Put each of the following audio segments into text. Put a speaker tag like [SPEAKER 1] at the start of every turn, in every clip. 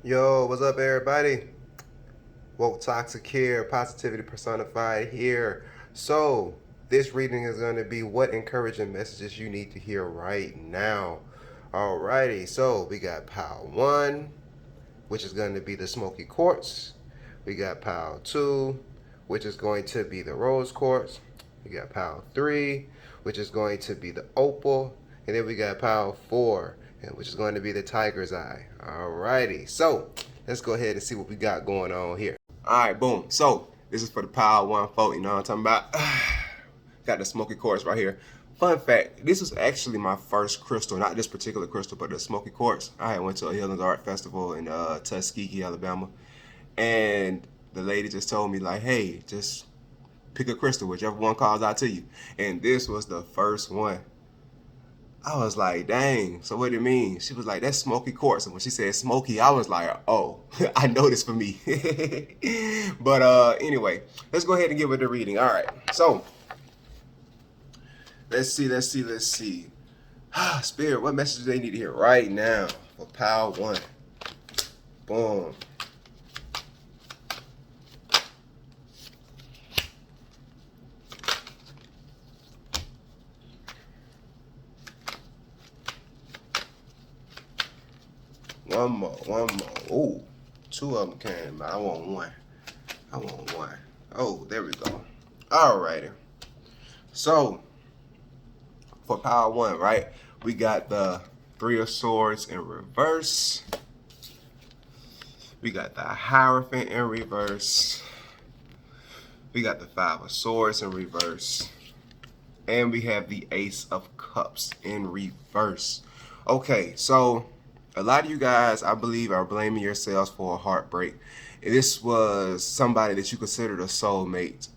[SPEAKER 1] Yo, what's up, everybody? Woke Toxic here, Positivity Personified here. So, this reading is going to be what encouraging messages you need to hear right now. Alrighty, so we got pile one, which is going to be the smoky quartz. We got pile two, which is going to be the rose quartz. We got pile three, which is going to be the opal. And then we got pile four, which is going to be the tiger's eye. Alrighty, so let's go ahead and see what we got going on here. Alright, boom. So, this is for the pile one folk, you know what I'm talking about? Got the smoky quartz right here. Fun fact, this was actually my first crystal, not this particular crystal, but the smoky quartz. I went to a Healing Art Festival in Tuskegee, Alabama, and the lady just told me like, hey, just pick a crystal, whichever one calls out to you. And this was the first one. I was like, dang, so what do you mean? She was like, that's smoky quartz. And when she said smoky, I was like, oh, I know this for me. But anyway, let's go ahead and give it a reading. All right, so let's see. Spirit, what message do they need to hear right now for pile one? Boom. One more. Ooh, two of them came, but I want one. Oh, there we go. Alrighty. So, for power one, right? We got the Three of Swords in reverse. We got the Hierophant in reverse. We got the Five of Swords in reverse. And we have the Ace of Cups in reverse. Okay, so a lot of you guys, I believe, are blaming yourselves for a heartbreak. This was somebody that you considered a soulmate.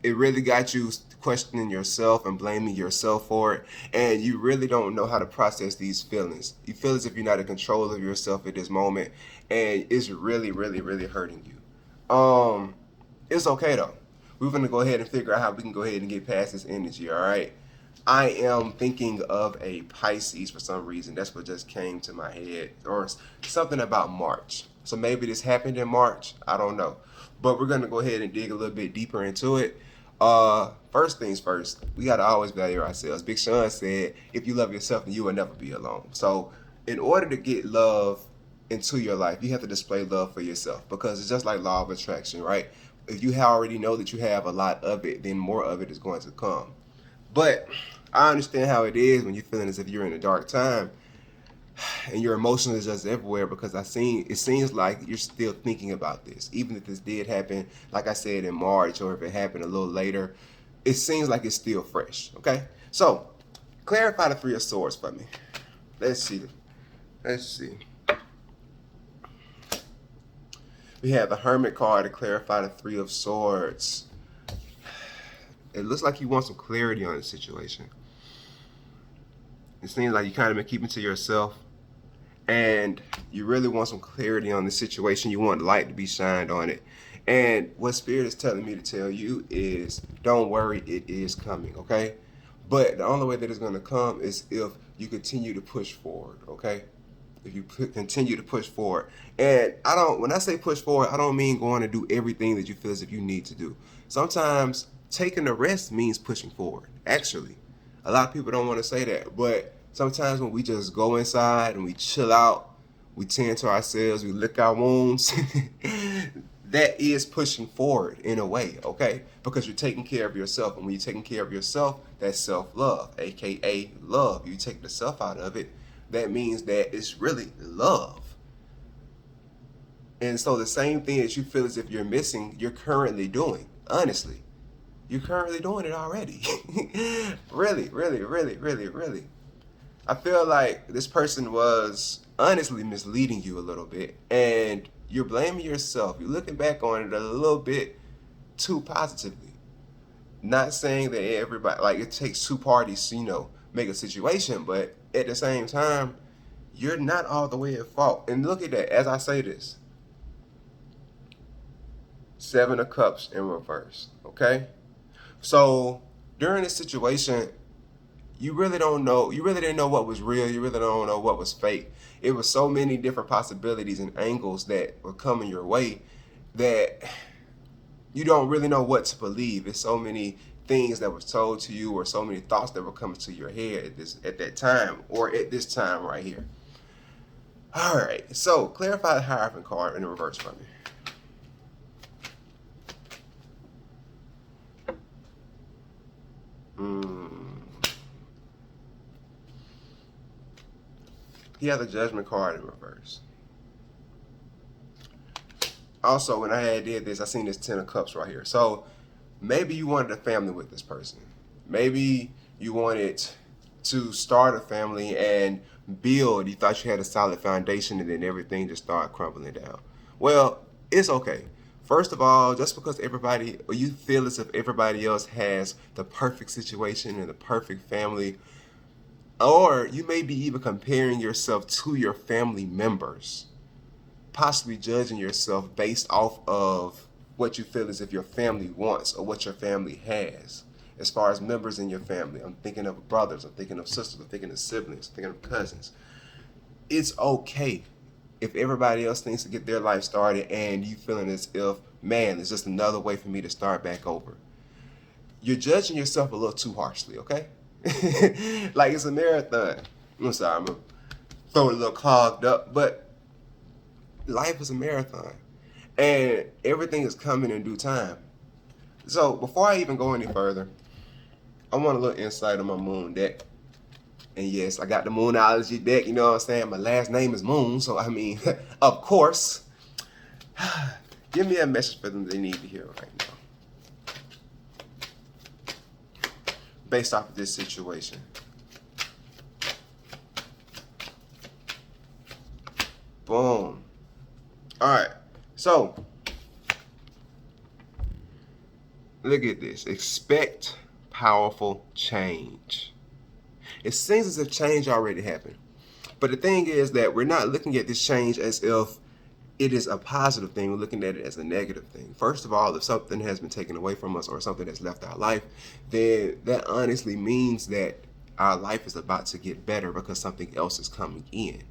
[SPEAKER 1] It really got you questioning yourself and blaming yourself for it, and you really don't know how to process these feelings. You feel as if you're not in control of yourself at this moment, and it's really, really, really hurting you. It's okay though. We're gonna go ahead and figure out how we can go ahead and get past this energy. All right. I am thinking of a Pisces for some reason. That's what just came to my head, or something about March. So maybe this happened in March. I don't know, but we're gonna go ahead and dig a little bit deeper into it. First things first, we gotta always value ourselves. Big Sean said, "If you love yourself, then you will never be alone." So, in order to get love into your life, you have to display love for yourself because it's just like law of attraction, right? If you already know that you have a lot of it, then more of it is going to come. But I understand how it is when you're feeling as if you're in a dark time and your emotions is just everywhere because it seems like you're still thinking about this. Even if this did happen, like I said, in March, or if it happened a little later, it seems like it's still fresh. Okay? So clarify the Three of Swords for me. Let's see. We have the Hermit card to clarify the Three of Swords. It looks like you want some clarity on the situation. It seems like you kind of been keeping to yourself, and you really want some clarity on the situation. You want light to be shined on it. And what Spirit is telling me to tell you is, don't worry, it is coming, okay? But the only way that it's going to come is if you continue to push forward, okay? If you continue to push forward. And when I say push forward, I don't mean going to do everything that you feel as if you need to do. Sometimes taking a rest means pushing forward, actually. A lot of people don't want to say that, but sometimes when we just go inside and we chill out, we tend to ourselves, we lick our wounds, that is pushing forward in a way, okay? Because you're taking care of yourself. And when you're taking care of yourself, that's self-love, aka love. You take the self out of it, that means that it's really love. And so the same thing that you feel as if you're missing, you're currently doing, honestly. You're currently doing it already. Really, really, really, really, really. I feel like this person was honestly misleading you a little bit, and you're blaming yourself. You're looking back on it a little bit too positively. Not saying that everybody, like, it takes two parties to, make a situation, but at the same time, you're not all the way at fault. And look at that, as I say this, Seven of Cups in reverse, okay? So during this situation, you really don't know. You really didn't know what was real. You really don't know what was fake. It was so many different possibilities and angles that were coming your way that you don't really know what to believe. There's so many things that was told to you, or so many thoughts that were coming to your head at that time, or at this time right here. All right. So clarify the Hierophant card in the reverse for me. He had the Judgment card in reverse. Also, when I had did this, I seen this 10 of Cups right here. So maybe you wanted a family with this person. Maybe you wanted to start a family and build. You thought you had a solid foundation, and then everything just started crumbling down. Well, it's okay. First of all, just because everybody, or you feel as if everybody else has the perfect situation and the perfect family, or you may be even comparing yourself to your family members, possibly judging yourself based off of what you feel as if your family wants or what your family has. As far as members in your family, I'm thinking of brothers, I'm thinking of sisters, I'm thinking of siblings, I'm thinking of cousins. It's okay if everybody else thinks to get their life started and you feeling as if, man, it's just another way for me to start back over. You're judging yourself a little too harshly, okay? Like it's a marathon. I'm sorry, I'm gonna throw it a little clogged up, but life is a marathon, and everything is coming in due time. So before I even go any further, I want a little insight on my moon deck. And yes, I got the Moonology deck, you know what I'm saying? My last name is Moon, so I mean, of course. Give me a message for them they need to hear right now, based off of this situation. Boom. All right, so look at this. Expect powerful change. It seems as if change already happened. But the thing is that we're not looking at this change as if it is a positive thing. We're looking at it as a negative thing. First of all, if something has been taken away from us or something has left our life, then that honestly means that our life is about to get better because something else is coming in.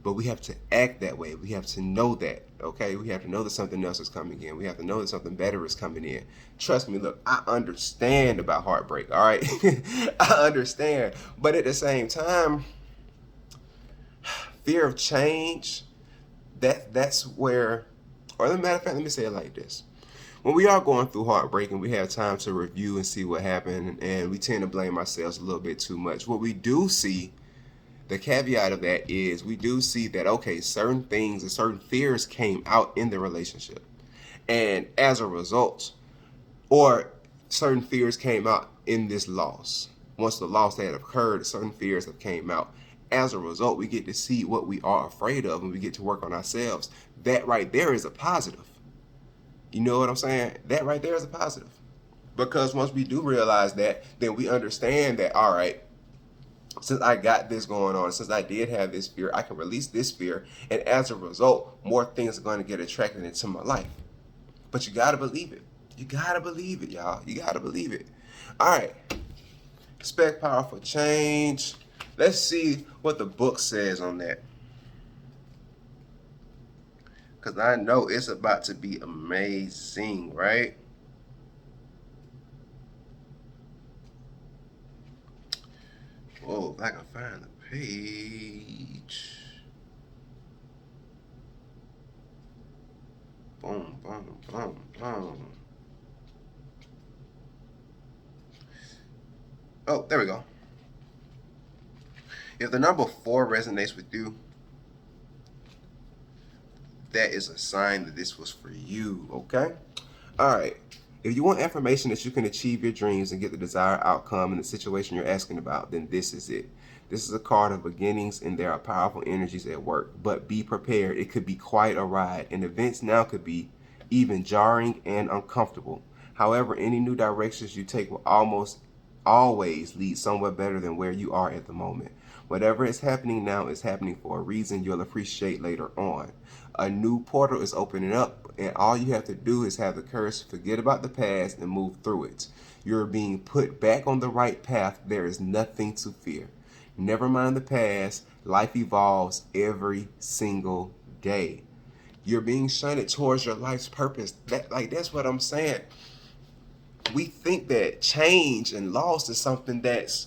[SPEAKER 1] But we have to act that way. We have to know that, okay? We have to know that something else is coming in. We have to know that something better is coming in. Trust me, look, I understand about heartbreak, all right? I understand. But at the same time, fear of change, that's where, or as a matter of fact, let me say it like this. When we are going through heartbreak and we have time to review and see what happened, and we tend to blame ourselves a little bit too much, what we do see, the caveat of that is we do see that, okay, certain things and certain fears came out in the relationship. And as a result, or certain fears came out in this loss. Once the loss had occurred, certain fears have came out. As a result, we get to see what we are afraid of and we get to work on ourselves. That right there is a positive. You know what I'm saying? That right there is a positive. Because once we do realize that, then we understand that, all right, since I got this going on, since I did have this fear, I can release this fear. And as a result, more things are going to get attracted into my life. But you got to believe it. You got to believe it, y'all. You got to believe it. All right. Expect powerful change. Let's see what the book says on that. Because I know it's about to be amazing, right? Whoa, if I can find the page. Boom, boom, boom, boom. Oh, there we go. If the number 4 resonates with you, that is a sign that this was for you, okay? All right. If you want information that you can achieve your dreams and get the desired outcome in the situation you're asking about, then this is it. This is a card of beginnings, and there are powerful energies at work. But be prepared. It could be quite a ride, and events now could be even jarring and uncomfortable. However, any new directions you take will almost always lead somewhere better than where you are at the moment. Whatever is happening now is happening for a reason you'll appreciate later on. A new portal is opening up, and all you have to do is have the courage to forget about the past and move through it. You're being put back on the right path. There is nothing to fear. Never mind the past. Life evolves every single day. You're being shunted towards your life's purpose. That's what I'm saying. We think that change and loss is something that's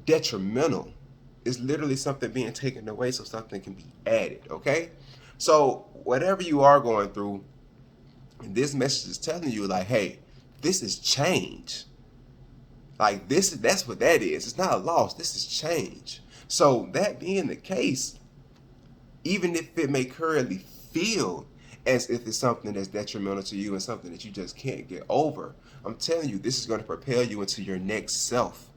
[SPEAKER 1] detrimental. It's literally something being taken away so something can be added, okay? So whatever you are going through, this message is telling you like, hey, this is change. Like that's what that is. It's not a loss. This is change. So that being the case, even if it may currently feel as if it's something that's detrimental to you and something that you just can't get over, I'm telling you, this is going to propel you into your next self.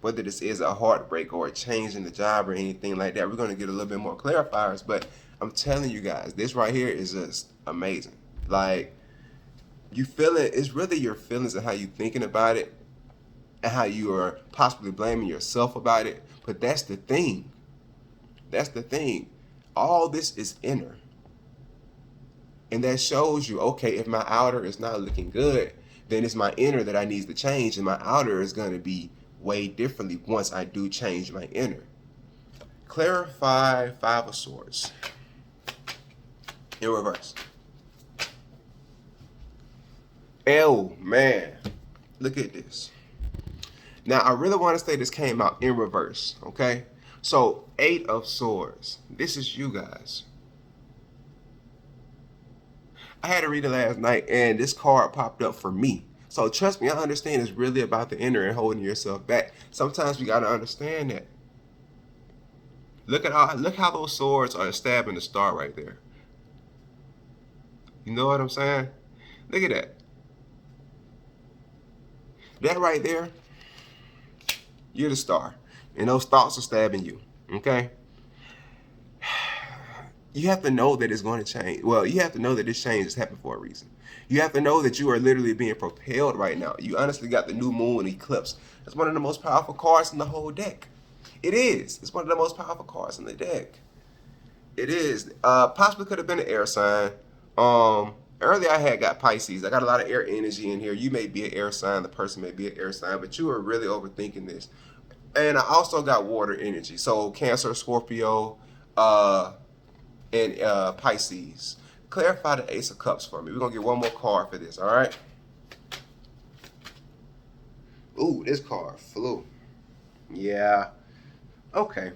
[SPEAKER 1] Whether this is a heartbreak or a change in the job or anything like that, we're going to get a little bit more clarifiers. But I'm telling you guys, this right here is just amazing. Like, you feel it, it's really your feelings and how you thinking about it and how you are possibly blaming yourself about it. But that's the thing. That's the thing. All this is inner. And that shows you, okay, if my outer is not looking good, then it's my inner that I need to change, and my outer is going to be way differently once I do change my inner. Clarify Five of Swords in reverse. Oh man, look at this. Now I really want to say this came out in reverse, okay? So 8 of Swords. This is you guys. I had to read it last night and this card popped up for me. So trust me, I understand it's really about the inner and holding yourself back. Sometimes we gotta understand that. Look how those swords are stabbing the star right there. You know what I'm saying? Look at that. That right there, you're the star. And those thoughts are stabbing you. Okay? You have to know that it's going to change. Well, you have to know that this change is happening for a reason. You have to know that you are literally being propelled right now. You honestly got the new moon eclipse. It's one of the most powerful cards in the whole deck. It is. It's one of the most powerful cards in the deck. It is. Possibly could have been an air sign. Earlier I had got Pisces. I got a lot of air energy in here. You may be an air sign. The person may be an air sign. But you are really overthinking this. And I also got water energy. So Cancer, Scorpio, and Pisces. Clarify the Ace of Cups for me. We're going to get one more card for this, all right? Ooh, this card flew. Yeah. Okay.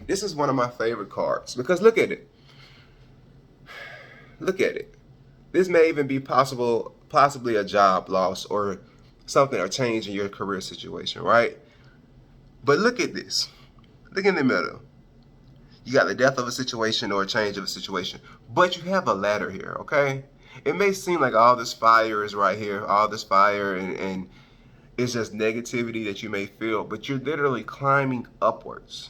[SPEAKER 1] This is one of my favorite cards because look at it. Look at it. This may even be possibly a job loss or something, or change in your career situation, right? But look at this. Look in the middle. You got the death of a situation or a change of a situation. But you have a ladder here, okay? It may seem like all this fire is right here, all this fire, and it's just negativity that you may feel, but you're literally climbing upwards.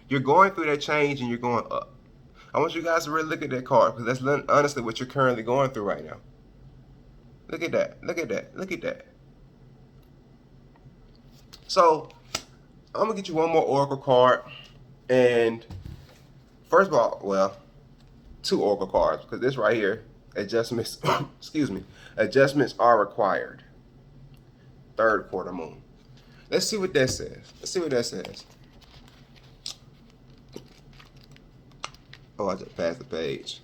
[SPEAKER 1] You're going through that change and you're going up. I want you guys to really look at that card because that's honestly what you're currently going through right now. Look at that. Look at that. Look at that. So, I'm going to get you one more Oracle card. And first of all, well, 2 Oracle cards because this right here, adjustments, excuse me, adjustments are required. 3rd quarter moon. Let's see what that says. Let's see what that says. Oh, I just passed the page.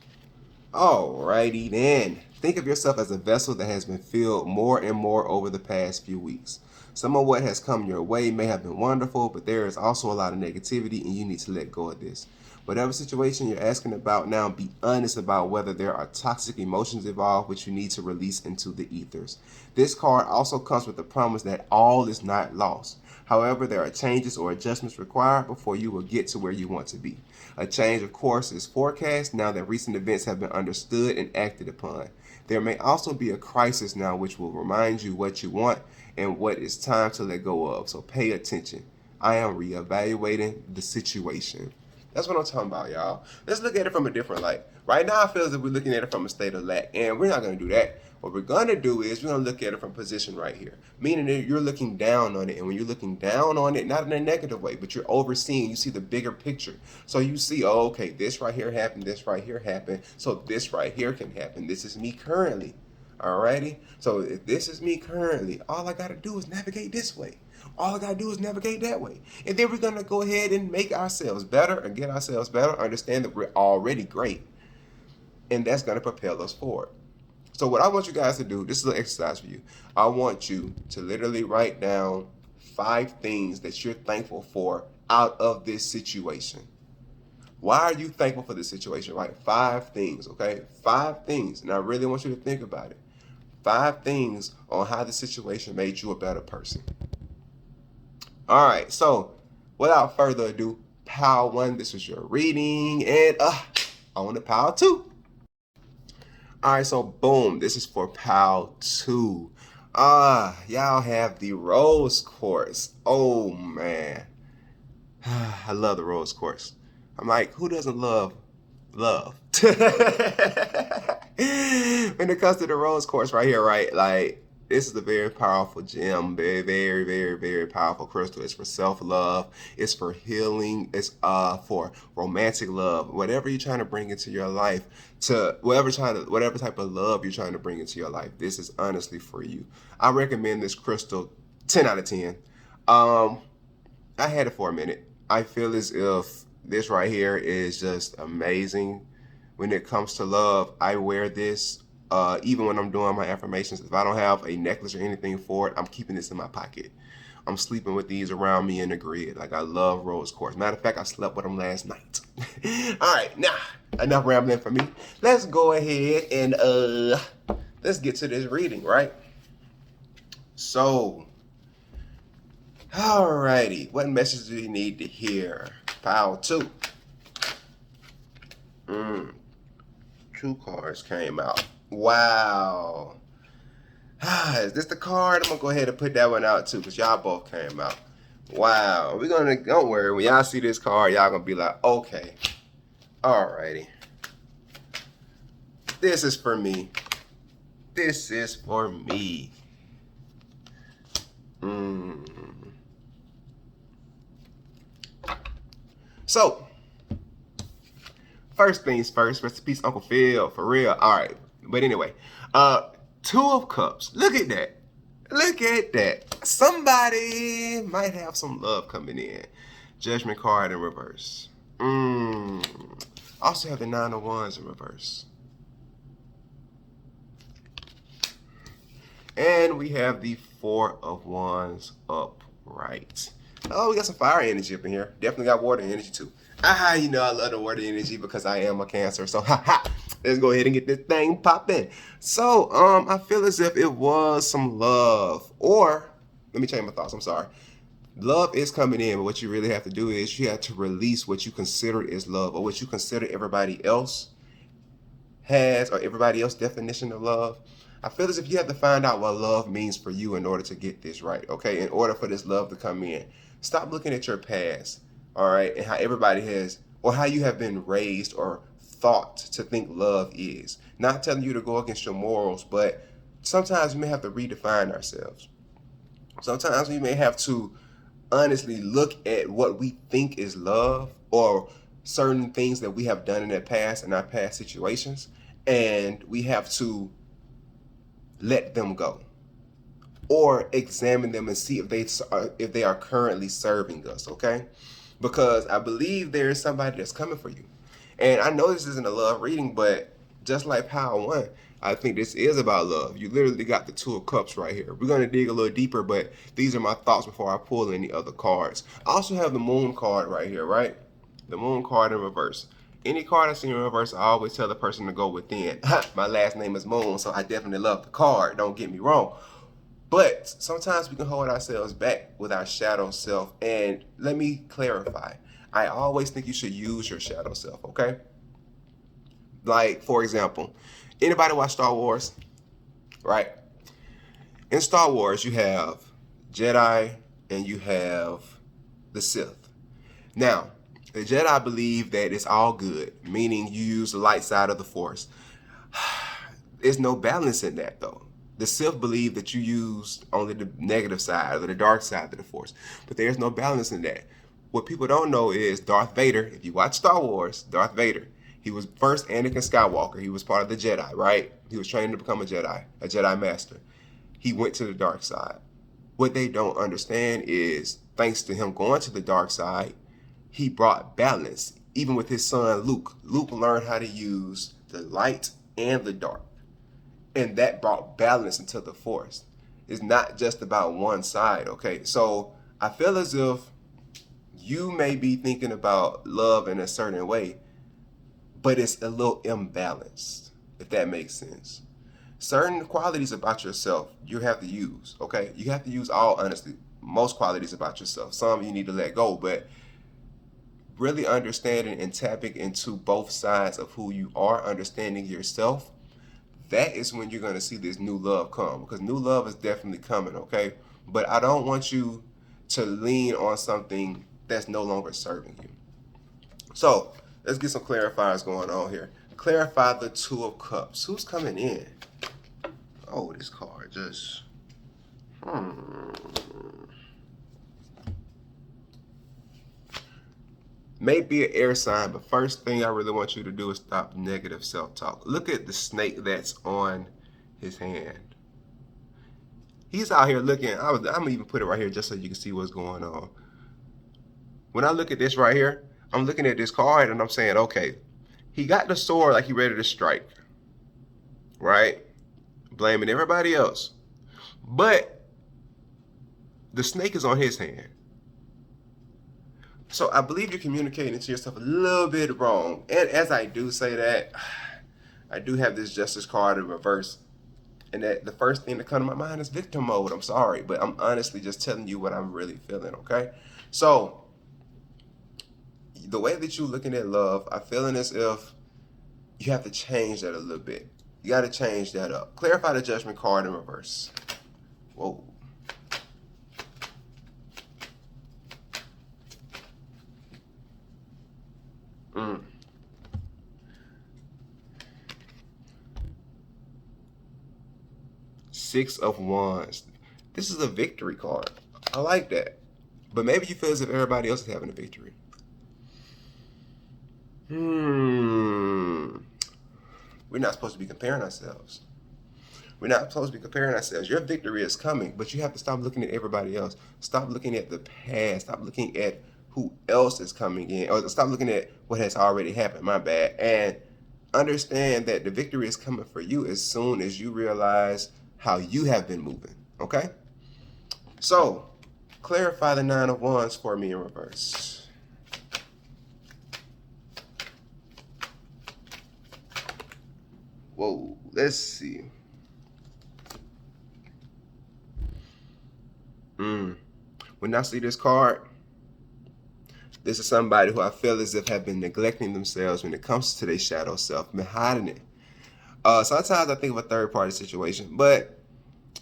[SPEAKER 1] Alrighty then. Think of yourself as a vessel that has been filled more and more over the past few weeks. Some of what has come your way may have been wonderful, but there is also a lot of negativity and you need to let go of this. Whatever situation you're asking about now, be honest about whether there are toxic emotions involved which you need to release into the ethers. This card also comes with the promise that all is not lost. However, there are changes or adjustments required before you will get to where you want to be. A change, of course, is forecast now that recent events have been understood and acted upon. There may also be a crisis now which will remind you what you want and what it's time to let go of. So pay attention. I am reevaluating the situation. That's what I'm talking about, y'all. Let's look at it from a different light. Right now, I feel as if we're looking at it from a state of lack, and we're not going to do that. What we're going to do is we're going to look at it from position right here, meaning that you're looking down on it. And when you're looking down on it, not in a negative way, but you're overseeing, you see the bigger picture. So you see, oh, okay, this right here happened, this right here happened, so this right here can happen. This is me currently. Alrighty? So if this is me currently, all I got to do is navigate this way. All I got to do is navigate that way. And then we're going to go ahead and make ourselves better and get ourselves better, understand that we're already great. And that's going to propel us forward. So what I want you guys to do, this is an exercise for you. I want you to literally write down 5 things that you're thankful for out of this situation. Why are you thankful for this situation? Write 5 things, okay? 5 things. And I really want you to think about it. 5 things on how the situation made you a better person. All right, so without further ado, Pile 1, this is your reading, and on to Pile 2. All right, so boom, this is for Pile 2. Y'all have the Rose Quartz. Oh, man. I love the Rose Quartz. I'm like, who doesn't love love? When it comes to the Rose Quartz right here, right, like, this is a very powerful gem, very, very, very, very powerful crystal. It's for self-love. It's for healing. It's for romantic love. Whatever you're trying to bring into your life, to whatever type of love you're trying to bring into your life, this is honestly for you. I recommend this crystal 10 out of 10. I had it for a minute. I feel as if this right here is just amazing. When it comes to love, I wear this. Even when I'm doing my affirmations, if I don't have a necklace or anything for it, I'm keeping this in my pocket. I'm sleeping with these around me in the grid. Like, I love Rose Quartz. Matter of fact, I slept with them last night. All right, now, enough rambling for me. Let's go ahead and let's get to this reading, right? So, alrighty, what message do you need to hear? Pile 2. 2 cards came out. Wow. Is this the card? I'm gonna go ahead and put that one out too, because y'all both came out. Wow. Don't worry, when y'all see this card, y'all gonna be like, okay. Alrighty. This is for me. This is for me. So, first things first, rest in peace, Uncle Phil, for real. All right, but anyway, 2 of Cups. Look at that. Look at that. Somebody might have some love coming in. Judgment card in reverse. Also have the 9 of Wands in reverse. And we have the 4 of Wands upright. Oh, we got some fire energy up in here. Definitely got water energy too. You know I love the water energy because I am a Cancer. So, let's go ahead and get this thing popping. So, I feel as if it was some love. Or, let me change my thoughts. I'm sorry. Love is coming in, but what you really have to do is you have to release what you consider is love, or what you consider everybody else has, or everybody else's definition of love. I feel as if you have to find out what love means for you in order to get this right, okay? In order for this love to come in. Stop looking at your past, all right, and how everybody has, or how you have been raised or thought to think love is. Not telling you to go against your morals, but sometimes we may have to redefine ourselves. Sometimes we may have to honestly look at what we think is love, or certain things that we have done in the past, in our past situations, and we have to let them go, or examine them and see if they are currently serving us, okay? Because I believe there is somebody that's coming for you. And I know this isn't a love reading, but just like Pile 1, I think this is about love. You literally got the 2 of Cups right here. We're going to dig a little deeper, but these are my thoughts before I pull any other cards. I also have the Moon card right here, right? The Moon card in reverse. Any card I see in reverse, I always tell the person to go within. My last name is Moon, so I definitely love the card. Don't get me wrong. But sometimes we can hold ourselves back with our shadow self. And let me clarify. I always think you should use your shadow self, okay? Like, for example, anybody watch Star Wars? Right? In Star Wars, you have Jedi and you have the Sith. Now, The Jedi believe that it's all good, meaning you use the light side of the Force. There's no balance in that, though. The Sith believe that you use only the negative side or the dark side of the Force, but there's no balance in that. What people don't know is Darth Vader, if you watch Star Wars, Darth Vader, he was first Anakin Skywalker. He was part of the Jedi, right? He was trained to become a Jedi Master. He went to the dark side. What they don't understand is, thanks to him going to the dark side, he brought balance. Even with his son Luke. Luke learned how to use the light and the dark. And that brought balance into the Force. It's not just about one side, okay? So I feel as if you may be thinking about love in a certain way, but it's a little imbalanced, if that makes sense. Certain qualities about yourself you have to use, okay? You have to use all honesty, most qualities about yourself. Some you need to let go, but really understanding and tapping into both sides of who you are, understanding yourself, that is when you're going to see this new love come, because new love is definitely coming, okay? But I don't want you to lean on something that's no longer serving you. So let's get some clarifiers going on here. Clarify the Two of Cups. Who's coming in? Oh, this card just... Maybe an air sign, but first thing I really want you to do is stop negative self-talk. Look at the snake that's on his hand. He's out here looking. I'm gonna even put it right here just so you can see what's going on. When I look at this right here, I'm looking at this card and I'm saying, okay, he got the sword like he ready to strike, right? Blaming everybody else. But the snake is on his hand. So I believe you're communicating to yourself a little bit wrong. And as I do say that, I do have this Justice card in reverse. And that the first thing that comes to my mind is victim mode. I'm sorry, but I'm honestly just telling you what I'm really feeling, okay? So the way that you're looking at love, I'm feeling as if you have to change that a little bit. You got to change that up. Clarify the Judgment card in reverse. Whoa. Six of Wands. This is a victory card. I like that. But maybe you feel as if everybody else is having a victory. We're not supposed to be comparing ourselves. We're not supposed to be comparing ourselves. Your victory is coming, but you have to stop looking at everybody else. Stop looking at the past. Stop looking at who else is coming in. Or stop looking at what has already happened. My bad. And understand that the victory is coming for you as soon as you realize how you have been moving. Okay? So, clarify the Nine of Wands for me in reverse. Whoa, let's see. When I see this card, this is somebody who I feel as if have been neglecting themselves when it comes to their shadow self, been hiding it. Sometimes I think of a third party situation, but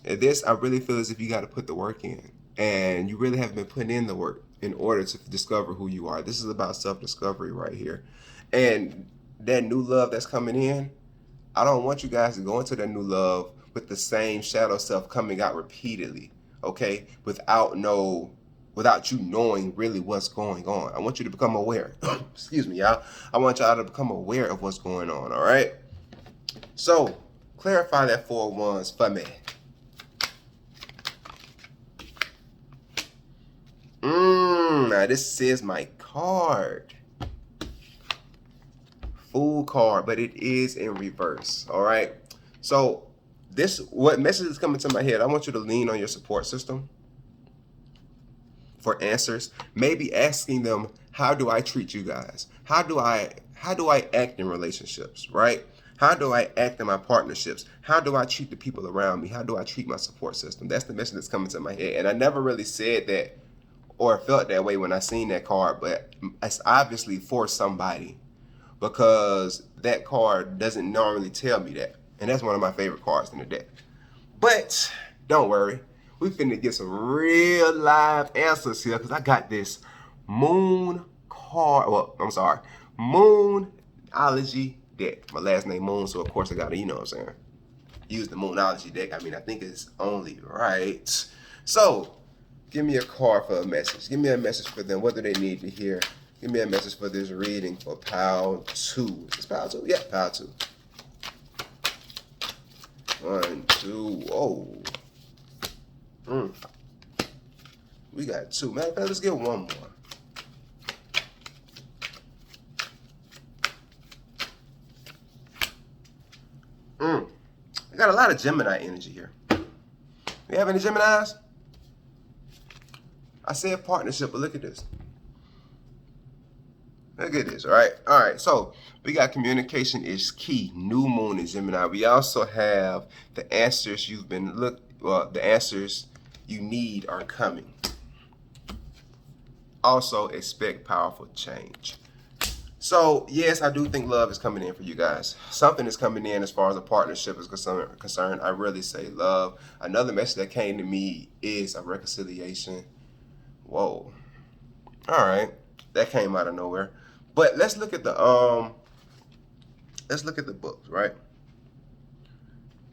[SPEAKER 1] this, I really feel as if you got to put the work in, and you really haven't been putting in the work in order to discover who you are. This is about self-discovery right here. And that new love that's coming in, I don't want you guys to go into that new love with the same shadow self coming out repeatedly, okay? Without you knowing really what's going on. I want you to become aware. Excuse me, y'all. I want y'all to become aware of what's going on, all right? So, clarify that Four of Wands for me. Now this is my card. Fool card, but it is in reverse, all right? So, what message is coming to my head? I want you to lean on your support system for answers. Maybe asking them, how do I treat you guys? How do I act in relationships, right? How do I act in my partnerships? How do I treat the people around me? How do I treat my support system? That's the message that's coming to my head. And I never really said that or felt that way when I seen that card, but it's obviously for somebody, because that card doesn't normally tell me that. And that's one of my favorite cards in the deck. But don't worry, we finna get some real live answers here, because I got this Moon card. Well, I'm sorry, Moonology deck. My last name Moon, so of course I gotta, you know what I'm saying, use the Moonology deck. I mean, I think it's only right. So, give me a card for a message. Give me a message for them. What do they need to hear? Give me a message for this reading for Pile 2. Is this Pile 2? Yeah, Pile 2. 1, 2, oh. We got 2. Matter of fact, let's get one more. I got a lot of Gemini energy here. We have any Geminis? I said partnership, but look at this. Look at this, all right? All right, so we got communication is key. New moon in Gemini. We also have the answers you've been the answers you need are coming. Also expect powerful change. So yes, I do think love is coming in for you guys. Something is coming in as far as a partnership is concerned. I really say love. Another message that came to me is a reconciliation. Whoa. All right, that came out of nowhere. But let's look at the books, right?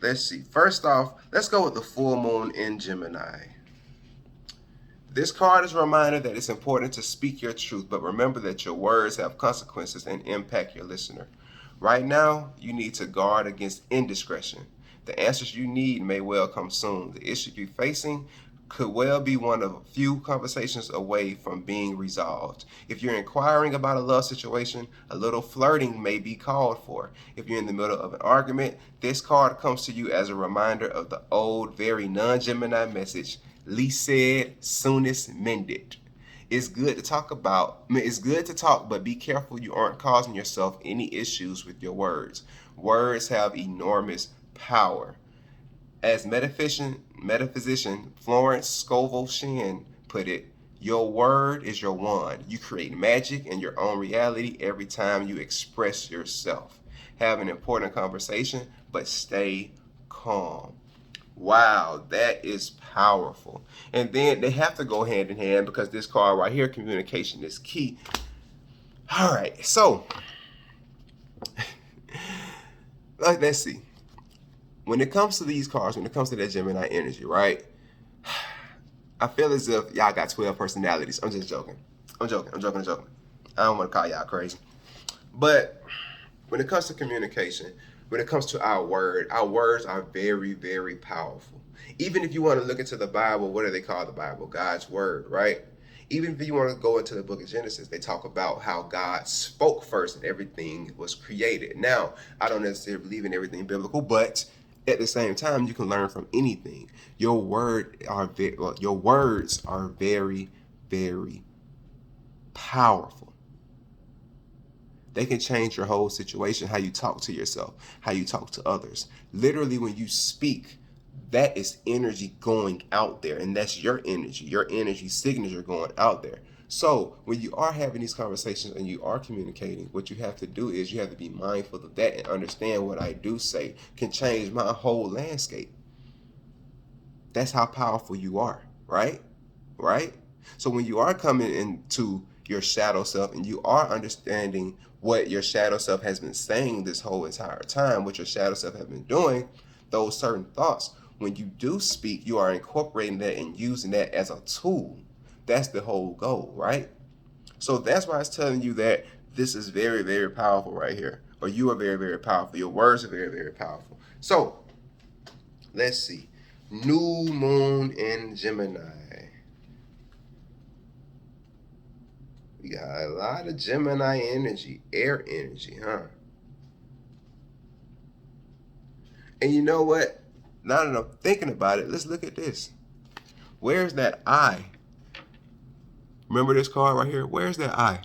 [SPEAKER 1] Let's see. First off, let's go with the full moon in Gemini. This card is a reminder that it's important to speak your truth, but remember that your words have consequences and impact your listener. Right now, you need to guard against indiscretion. The answers you need may well come soon. The issue you're facing could well be one of a few conversations away from being resolved. If you're inquiring about a love situation, a little flirting may be called for. If you're in the middle of an argument, this card comes to you as a reminder of the old, very non-Gemini message, least said, soonest mended. It's good to talk, but be careful you aren't causing yourself any issues with your words. Words have enormous power. As metaphysician Florence Scovel Shinn put it, your word is your wand. You create magic in your own reality every time you express yourself. Have an important conversation, but stay calm. Wow, that is powerful. And then they have to go hand in hand because this card right here, communication is key. All right, so let's see. When it comes to these cards, when it comes to that Gemini energy, right? I feel as if y'all got 12 personalities. I'm just joking. I'm joking. I don't want to call y'all crazy. But when it comes to communication, when it comes to our words are very, very powerful. Even if you want to look into the Bible, what do they call the Bible? God's word, right? Even if you want to go into the book of Genesis, they talk about how God spoke first and everything was created. Now, I don't necessarily believe in everything biblical, but at the same time, you can learn from anything. Your words are very, very powerful. They can change your whole situation, how you talk to yourself, how you talk to others. Literally, when you speak, that is energy going out there, and that's your energy signature going out there. So when you are having these conversations and you are communicating, what you have to do is you have to be mindful of that and understand what I do say can change my whole landscape. That's how powerful you are, right? Right? So when you are coming into your shadow self and you are understanding what your shadow self has been saying this whole entire time, what your shadow self has been doing, those certain thoughts, when you do speak, you are incorporating that and using that as a tool. That's the whole goal, right? So that's why it's telling you that this is very, very powerful right here. Or you are very, very powerful. Your words are very, very powerful. So let's see. New moon in Gemini. We got a lot of Gemini energy, air energy, huh? And you know what? Now that I'm thinking about it, let's look at this. Where's that I? Remember this card right here? Where's that I?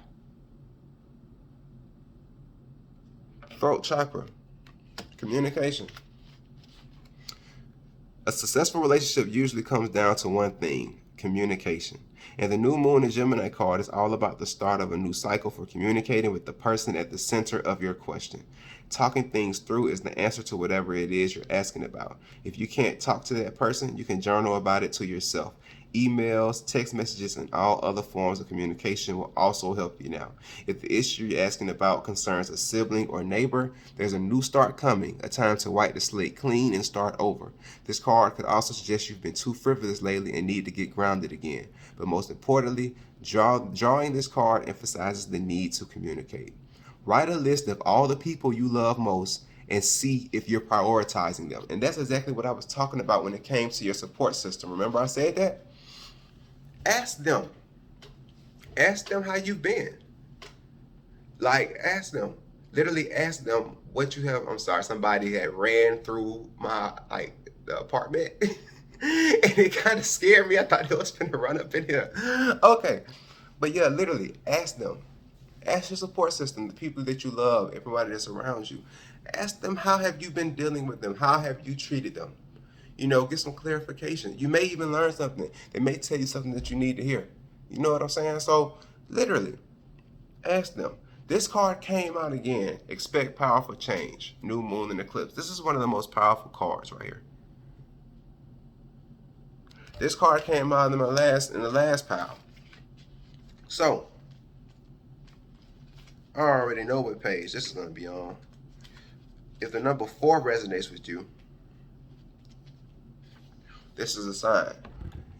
[SPEAKER 1] Throat chakra. Communication. A successful relationship usually comes down to one thing: communication. And the new moon in Gemini card is all about the start of a new cycle for communicating with the person at the center of your question. Talking things through is the answer to whatever it is you're asking about. If you can't talk to that person, you can journal about it to yourself. emails, text messages, and all other forms of communication will also help you now. If the issue you're asking about concerns a sibling or neighbor, there's a new start coming, a time to wipe the slate clean and start over. This card could also suggest you've been too frivolous lately and need to get grounded again. But most importantly, drawing this card emphasizes the need to communicate. Write a list of all the people you love most and see if you're prioritizing them. And that's exactly what I was talking about when it came to your support system. Remember I said that? Ask them. Ask them how you've been. Like, ask them. Literally ask them what you have. I'm sorry, somebody had ran through my, the apartment. And it kind of scared me. I thought it was going to run up in here. Okay. But yeah, literally, ask them. Ask your support system, the people that you love, everybody that's around you. Ask them, how have you been dealing with them? How have you treated them? You know, get some clarification. You may even learn something. They may tell you something that you need to hear. You know what I'm saying? So, literally, ask them. This card came out again. Expect powerful change. New moon and eclipse. This is one of the most powerful cards right here. This card came out in the last pile. So, I already know what page this is going to be on. If the number 4 resonates with you, this is a sign.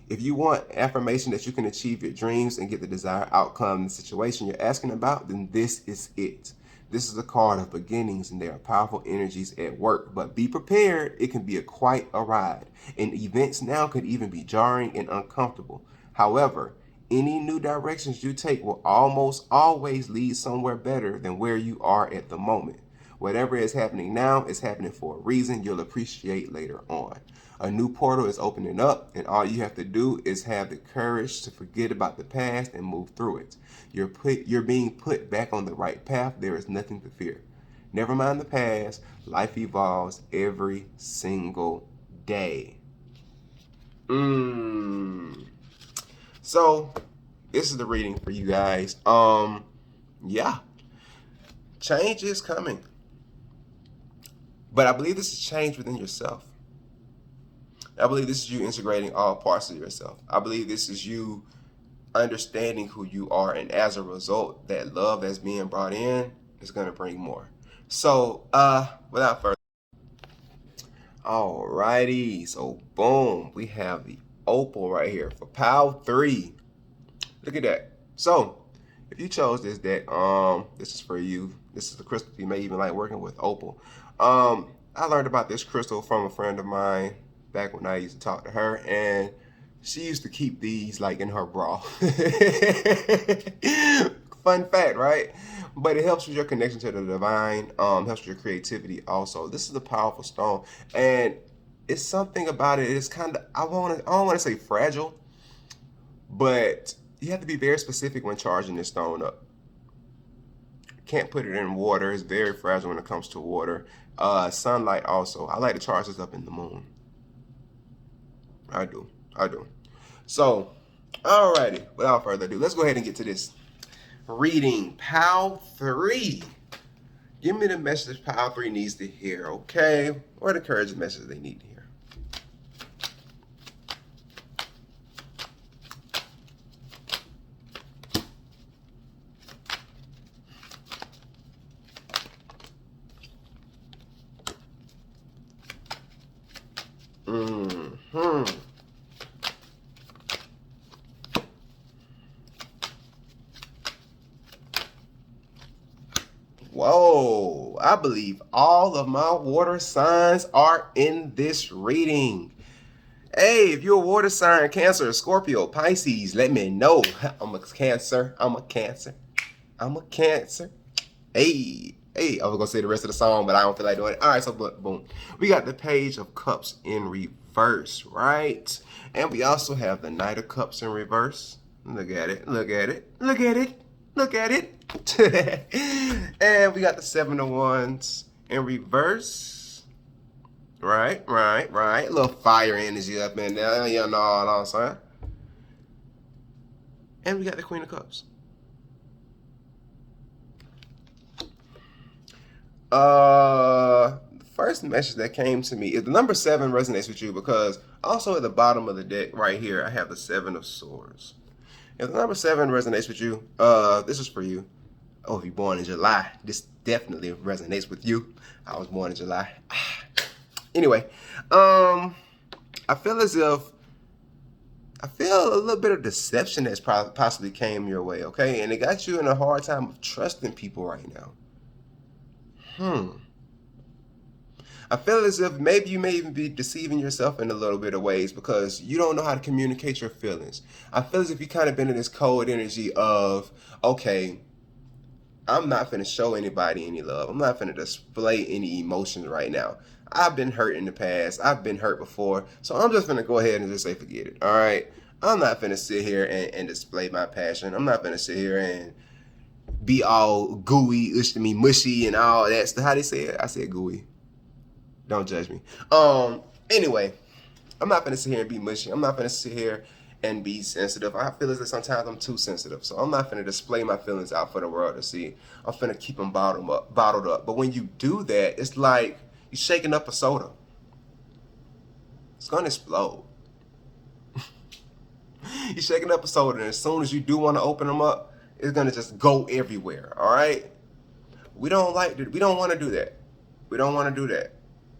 [SPEAKER 1] If you want affirmation that you can achieve your dreams and get the desired outcome in the situation you're asking about, then this is it. This is a card of beginnings, and there are powerful energies at work. But be prepared, it can be quite a ride. And events now could even be jarring and uncomfortable. However, any new directions you take will almost always lead somewhere better than where you are at the moment. Whatever is happening now is happening for a reason you'll appreciate later on. A new portal is opening up, and all you have to do is have the courage to forget about the past and move through it. You're being put back on the right path. There is nothing to fear. Never mind the past. Life evolves every single day. So, this is the reading for you guys. Yeah. Change is coming. But I believe this is change within yourself. I believe this is you integrating all parts of yourself. I believe this is you understanding who you are, and as a result, that love that's being brought in is going to bring more. So, without further, alrighty. So, boom, we have the opal right here for pile 3. Look at that. So, if you chose this deck, this is for you. This is the crystal you may even like working with, opal. I learned about this crystal from a friend of mine back when I used to talk to her, and she used to keep these like in her bra. Fun fact, right? But it helps with your connection to the divine, helps with your creativity also. This is a powerful stone, and it's something about it. It's kind of, I don't want to say fragile, but you have to be very specific when charging this stone up. Can't put it in water. It's very fragile when it comes to water. Sunlight also. I like to charge this up in the moon. I do. So, alrighty. Without further ado, let's go ahead and get to this reading. Pile 3. Give me the message Pile 3 needs to hear, okay? Or the courage message they need to hear. Whoa, I believe all of my water signs are in this reading. Hey, if you're a water sign, Cancer, Scorpio, Pisces, let me know. I'm a Cancer. Hey, I was gonna say the rest of the song, but I don't feel like doing it. All right, so boom. We got the Page of Cups in reverse, right? And we also have the Knight of Cups in reverse. Look at it. And we got the 7 of Wands in reverse. Right. A little fire energy up in there, you know what I'm saying? And we got the Queen of Cups. first message that came to me is the number 7 resonates with you because also at the bottom of the deck right here, I have the 7 of Swords. If the number 7 resonates with you, this is for you. Oh, if you're born in July, this definitely resonates with you. I was born in July. Anyway, I feel as if I feel a little bit of deception that's possibly came your way, okay? And it got you in a hard time of trusting people right now. I feel as if maybe you may even be deceiving yourself in a little bit of ways because you don't know how to communicate your feelings. I feel as if you kind of been in this cold energy of, okay, I'm not finna show anybody any love. I'm not finna display any emotions right now. I've been hurt in the past. I've been hurt before. So I'm just finna go ahead and just say forget it. All right. I'm not finna sit here and display my passion. I'm not finna sit here and be all gooey, mushy and all that stuff. How they say it? I said gooey. Don't judge me. Anyway, I'm not finna sit here and be mushy. I'm not finna sit here and be sensitive. I feel as if sometimes I'm too sensitive. So I'm not finna display my feelings out for the world to see. I'm finna keep them bottled up. But when you do that, it's like you're shaking up a soda. It's gonna explode. You're shaking up a soda, and as soon as you do want to open them up, it's gonna just go everywhere. All right? We don't want to do that. We don't want to do that.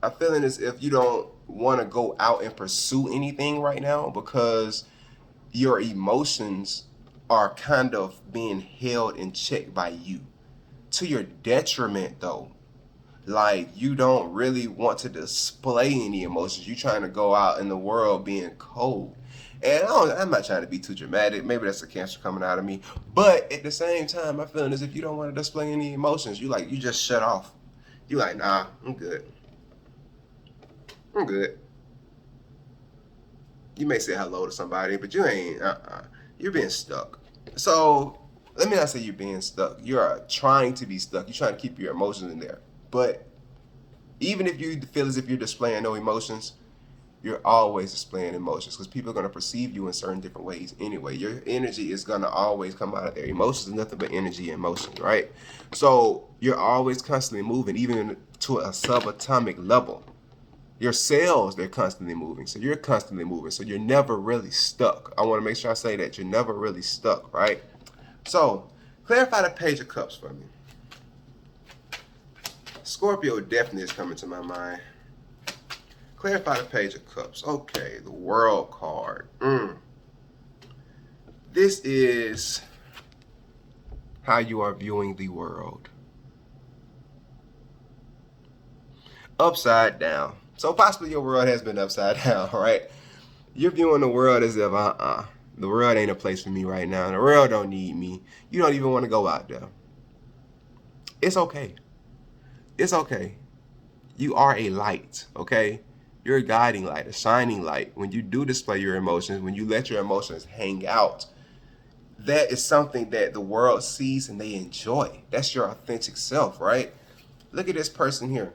[SPEAKER 1] I'm feeling as if you don't want to go out and pursue anything right now because your emotions are kind of being held in check by you. To your detriment, though. Like, you don't really want to display any emotions. You're trying to go out in the world being cold. And I'm not trying to be too dramatic. Maybe that's a Cancer coming out of me. But at the same time, I'm feeling as if you don't want to display any emotions. You just shut off. You like, nah, I'm good. I'm good. You may say hello to somebody, but you ain't, you're being stuck. So, let me not say you're being stuck. You're trying to be stuck. You're trying to keep your emotions in there. But even if you feel as if you're displaying no emotions, you're always displaying emotions because people are going to perceive you in certain different ways anyway. Your energy is going to always come out of there. Emotions is nothing but energy and emotions, right? So you're always constantly moving, even to a subatomic level. Your cells, they're constantly moving. So you're constantly moving. So you're never really stuck. I want to make sure I say that. You're never really stuck, right? So clarify the Page of Cups for me. Scorpio definitely is coming to my mind. Clarify the Page of Cups. Okay, the World card. This is how you are viewing the world. Upside down. So possibly your world has been upside down, right? You're viewing the world as if, the world ain't a place for me right now. The world don't need me. You don't even want to go out there. It's okay. It's okay. You are a light, okay? You're a guiding light, a shining light. When you do display your emotions, when you let your emotions hang out, that is something that the world sees and they enjoy. That's your authentic self, right? Look at this person here.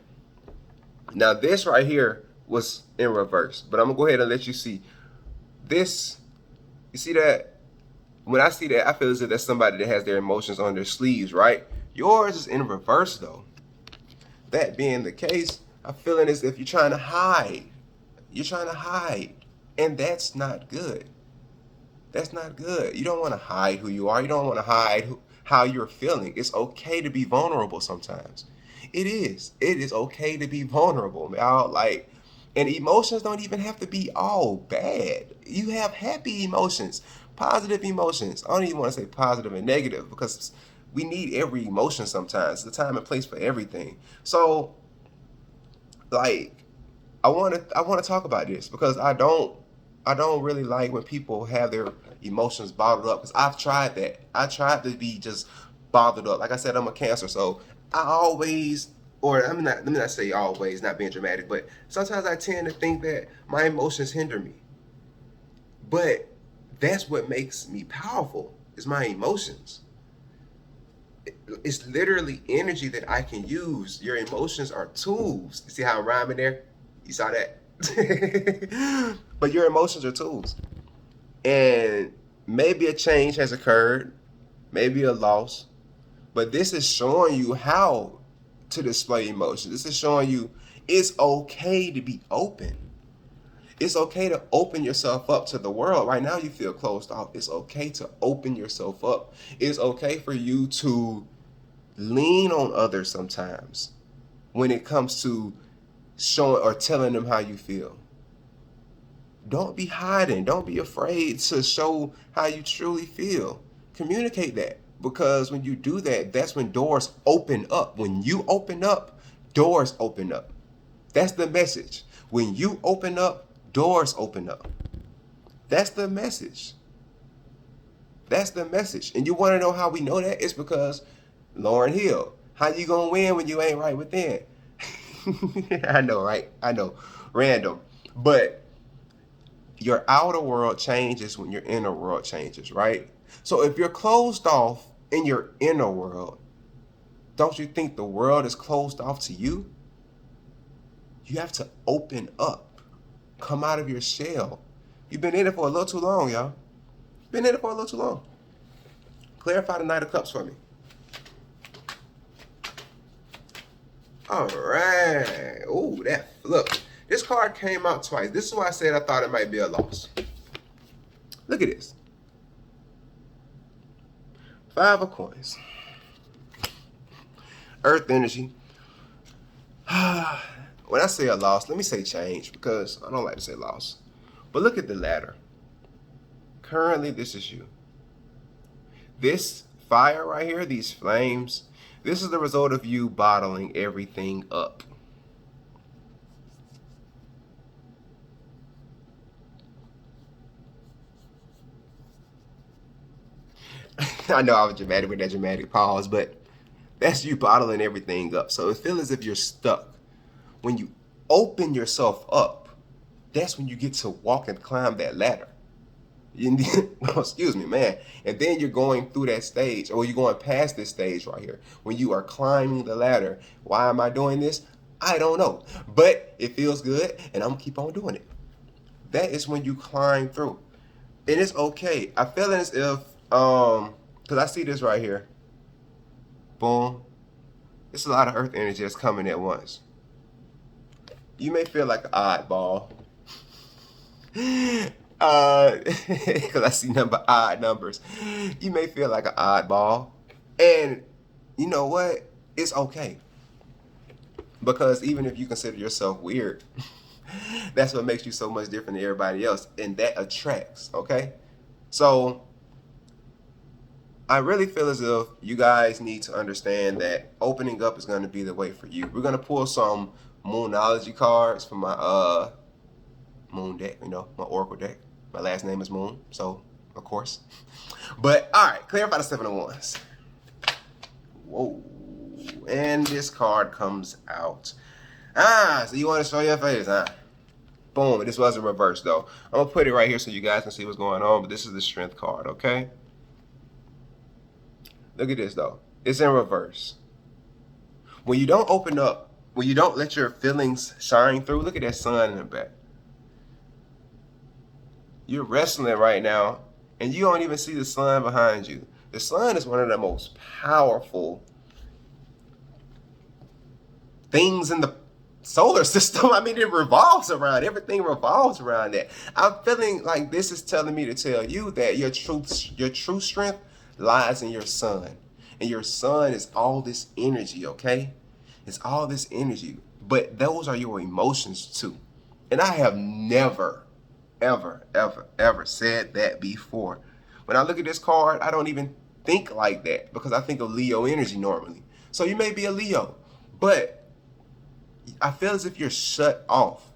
[SPEAKER 1] Now, this right here was in reverse, but I'm going to go ahead and let you see. This, you see that? When I see that, I feel as if that's somebody that has their emotions on their sleeves, right? Yours is in reverse, though. That being the case, I'm feeling as if you're trying to hide. You're trying to hide. And that's not good. That's not good. You don't want to hide who you are. You don't want to hide how you're feeling. It's okay to be vulnerable sometimes. It is. It is okay to be vulnerable, man. And emotions don't even have to be all bad. You have happy emotions, positive emotions. I don't even want to say positive and negative because we need every emotion sometimes. It's the time and place for everything. So, I want to talk about this because I don't really like when people have their emotions bottled up because I've tried that. I tried to be just bottled up. Like I said, I'm a Cancer, so I always, or let me not say always, not being dramatic, but sometimes I tend to think that my emotions hinder me. But that's what makes me powerful, is my emotions. It's literally energy that I can use. Your emotions are tools. You see how I'm rhyming there? You saw that? But your emotions are tools. And maybe a change has occurred, maybe a loss, but this is showing you how to display emotions. This is showing you It's okay to be open. It's okay to open yourself up to the world. Right now you feel closed off. It's okay to open yourself up. It's okay for you to lean on others sometimes when it comes to showing or telling them how you feel. Don't be hiding. Don't be afraid to show how you truly feel. Communicate that, because when you do that, that's when doors open up. When you open up, doors open up. That's the message. When you open up, doors open up. That's the message. That's the message. And you want to know how we know that? It's because Lauryn Hill. How you gonna win when you ain't right within? I know, right? I know. Random. But your outer world changes when your inner world changes, right? So if you're closed off in your inner world, don't you think the world is closed off to you? You have to open up. Come out of your shell. You've been in it for a little too long, y'all. Been in it for a little too long. Clarify the Knight of Cups for me. All right. Oh, look. This card came out twice. This is why I said I thought it might be a loss. Look at this. 5 of coins. Earth energy. When I say a loss, let me say change, because I don't like to say loss. But look at the ladder. Currently, this is you. This fire right here, these flames, this is the result of you bottling everything up. I know I was dramatic with that dramatic pause, but that's you bottling everything up. So it feels as if you're stuck. When you open yourself up, that's when you get to walk and climb that ladder. Excuse me, man. And then you're going through that stage, or you're going past this stage right here. When you are climbing the ladder. Why am I doing this? I don't know. But it feels good, and I'm going to keep on doing it. That is when you climb through. And it's okay. I feel as if, because I see this right here. Boom. It's a lot of earth energy that's coming at once. You may feel like an oddball. Because I see odd numbers. You may feel like an oddball. And you know what? It's okay. Because even if you consider yourself weird, that's what makes you so much different than everybody else. And that attracts, okay? So I really feel as if you guys need to understand that opening up is going to be the way for you. We're going to pull some Moonology cards from my Moon deck, you know, my Oracle deck. My last name is Moon, so of course. But all right, clarify the 7 of Wands. Whoa, and this card comes out. So you want to show your face, huh? Boom. This wasn't reversed though. I'm gonna put it right here so you guys can see what's going on. But this is the Strength card, okay? Look at this though. It's in reverse. When you don't open up, when you don't let your feelings shine through, look at that sun in the back. You're wrestling right now, and you don't even see the sun behind you. The sun is one of the most powerful things in the solar system. I mean, it revolves around, everything revolves around that. I'm feeling like this is telling me to tell you that your true strength lies in your sun. And your sun is all this energy, okay? It's all this energy. But those are your emotions too. And I have never, ever, ever, ever said that before. When I look at this card, I don't even think like that because I think of Leo energy normally. So you may be a Leo, but I feel as if you're shut off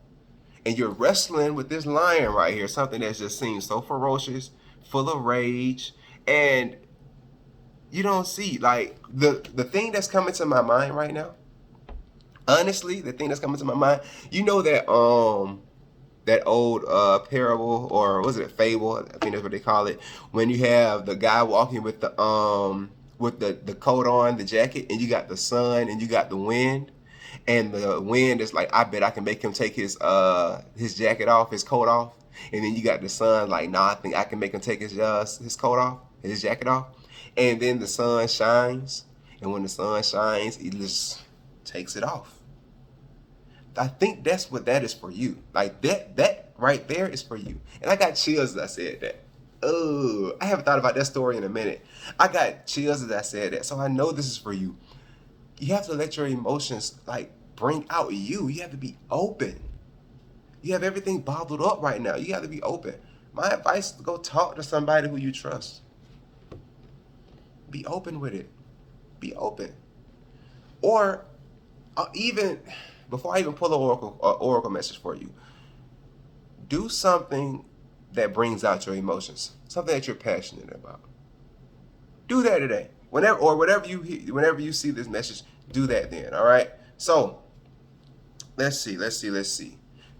[SPEAKER 1] and you're wrestling with this lion right here, something that just seems so ferocious, full of rage, and you don't see, like, the thing that's coming to my mind right now, honestly, the thing that's coming to my mind, you know that that old parable, or was it a fable? I think that's what they call it. When you have the guy walking with the coat on, the jacket, and you got the sun and you got the wind, and the wind is like, I bet I can make him take his jacket off, his coat off, and then you got the sun like, nah, I think I can make him take his coat off, his jacket off, and then the sun shines, and when the sun shines, he just takes it off. I think that's what that is for you. Like that right there is for you. And I got chills as I said that. Oh, I haven't thought about that story in a minute. I got chills as I said that. So I know this is for you. You have to let your emotions like bring out you. You have to be open. You have everything bottled up right now. You have to be open. My advice is to go talk to somebody who you trust. Be open with it. Be open. Or even before I even pull an oracle message for you, do something that brings out your emotions, something that you're passionate about. Do that today. Whenever you see this message, do that then. All right. So let's see.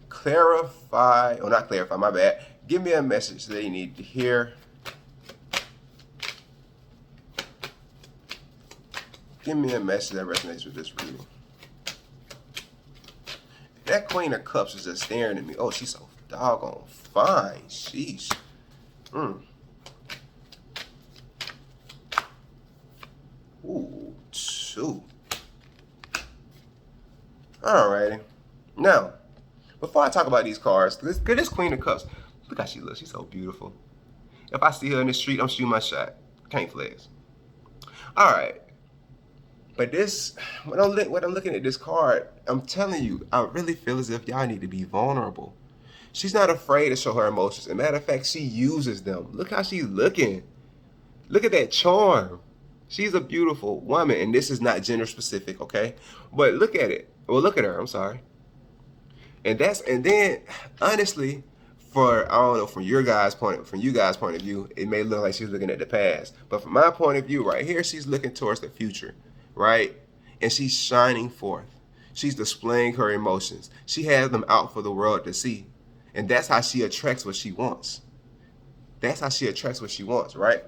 [SPEAKER 1] Clarify, or not clarify, my bad. Give me a message that you need to hear. Give me a message that resonates with this reading. That Queen of Cups is just staring at me. Oh, she's so doggone fine. Sheesh. Ooh, two. Alrighty. Now, before I talk about these cards, this Queen of Cups, look how she looks. She's so beautiful. If I see her in the street, I'm shooting my shot. Can't flex. Alright. But this, when I'm looking at this card, I'm telling you, I really feel as if y'all need to be vulnerable. She's not afraid to show her emotions. As a matter of fact, she uses them. Look how she's looking. Look at that charm. She's a beautiful woman, and this is not gender specific, okay? But look at it. Well, look at her. I'm sorry. And then honestly, I don't know, from you guys' point of view, it may look like she's looking at the past. But from my point of view, right here, she's looking towards the future, right? And she's shining forth. She's displaying her emotions. She has them out for the world to see. And that's how she attracts what she wants. That's how she attracts what she wants, right?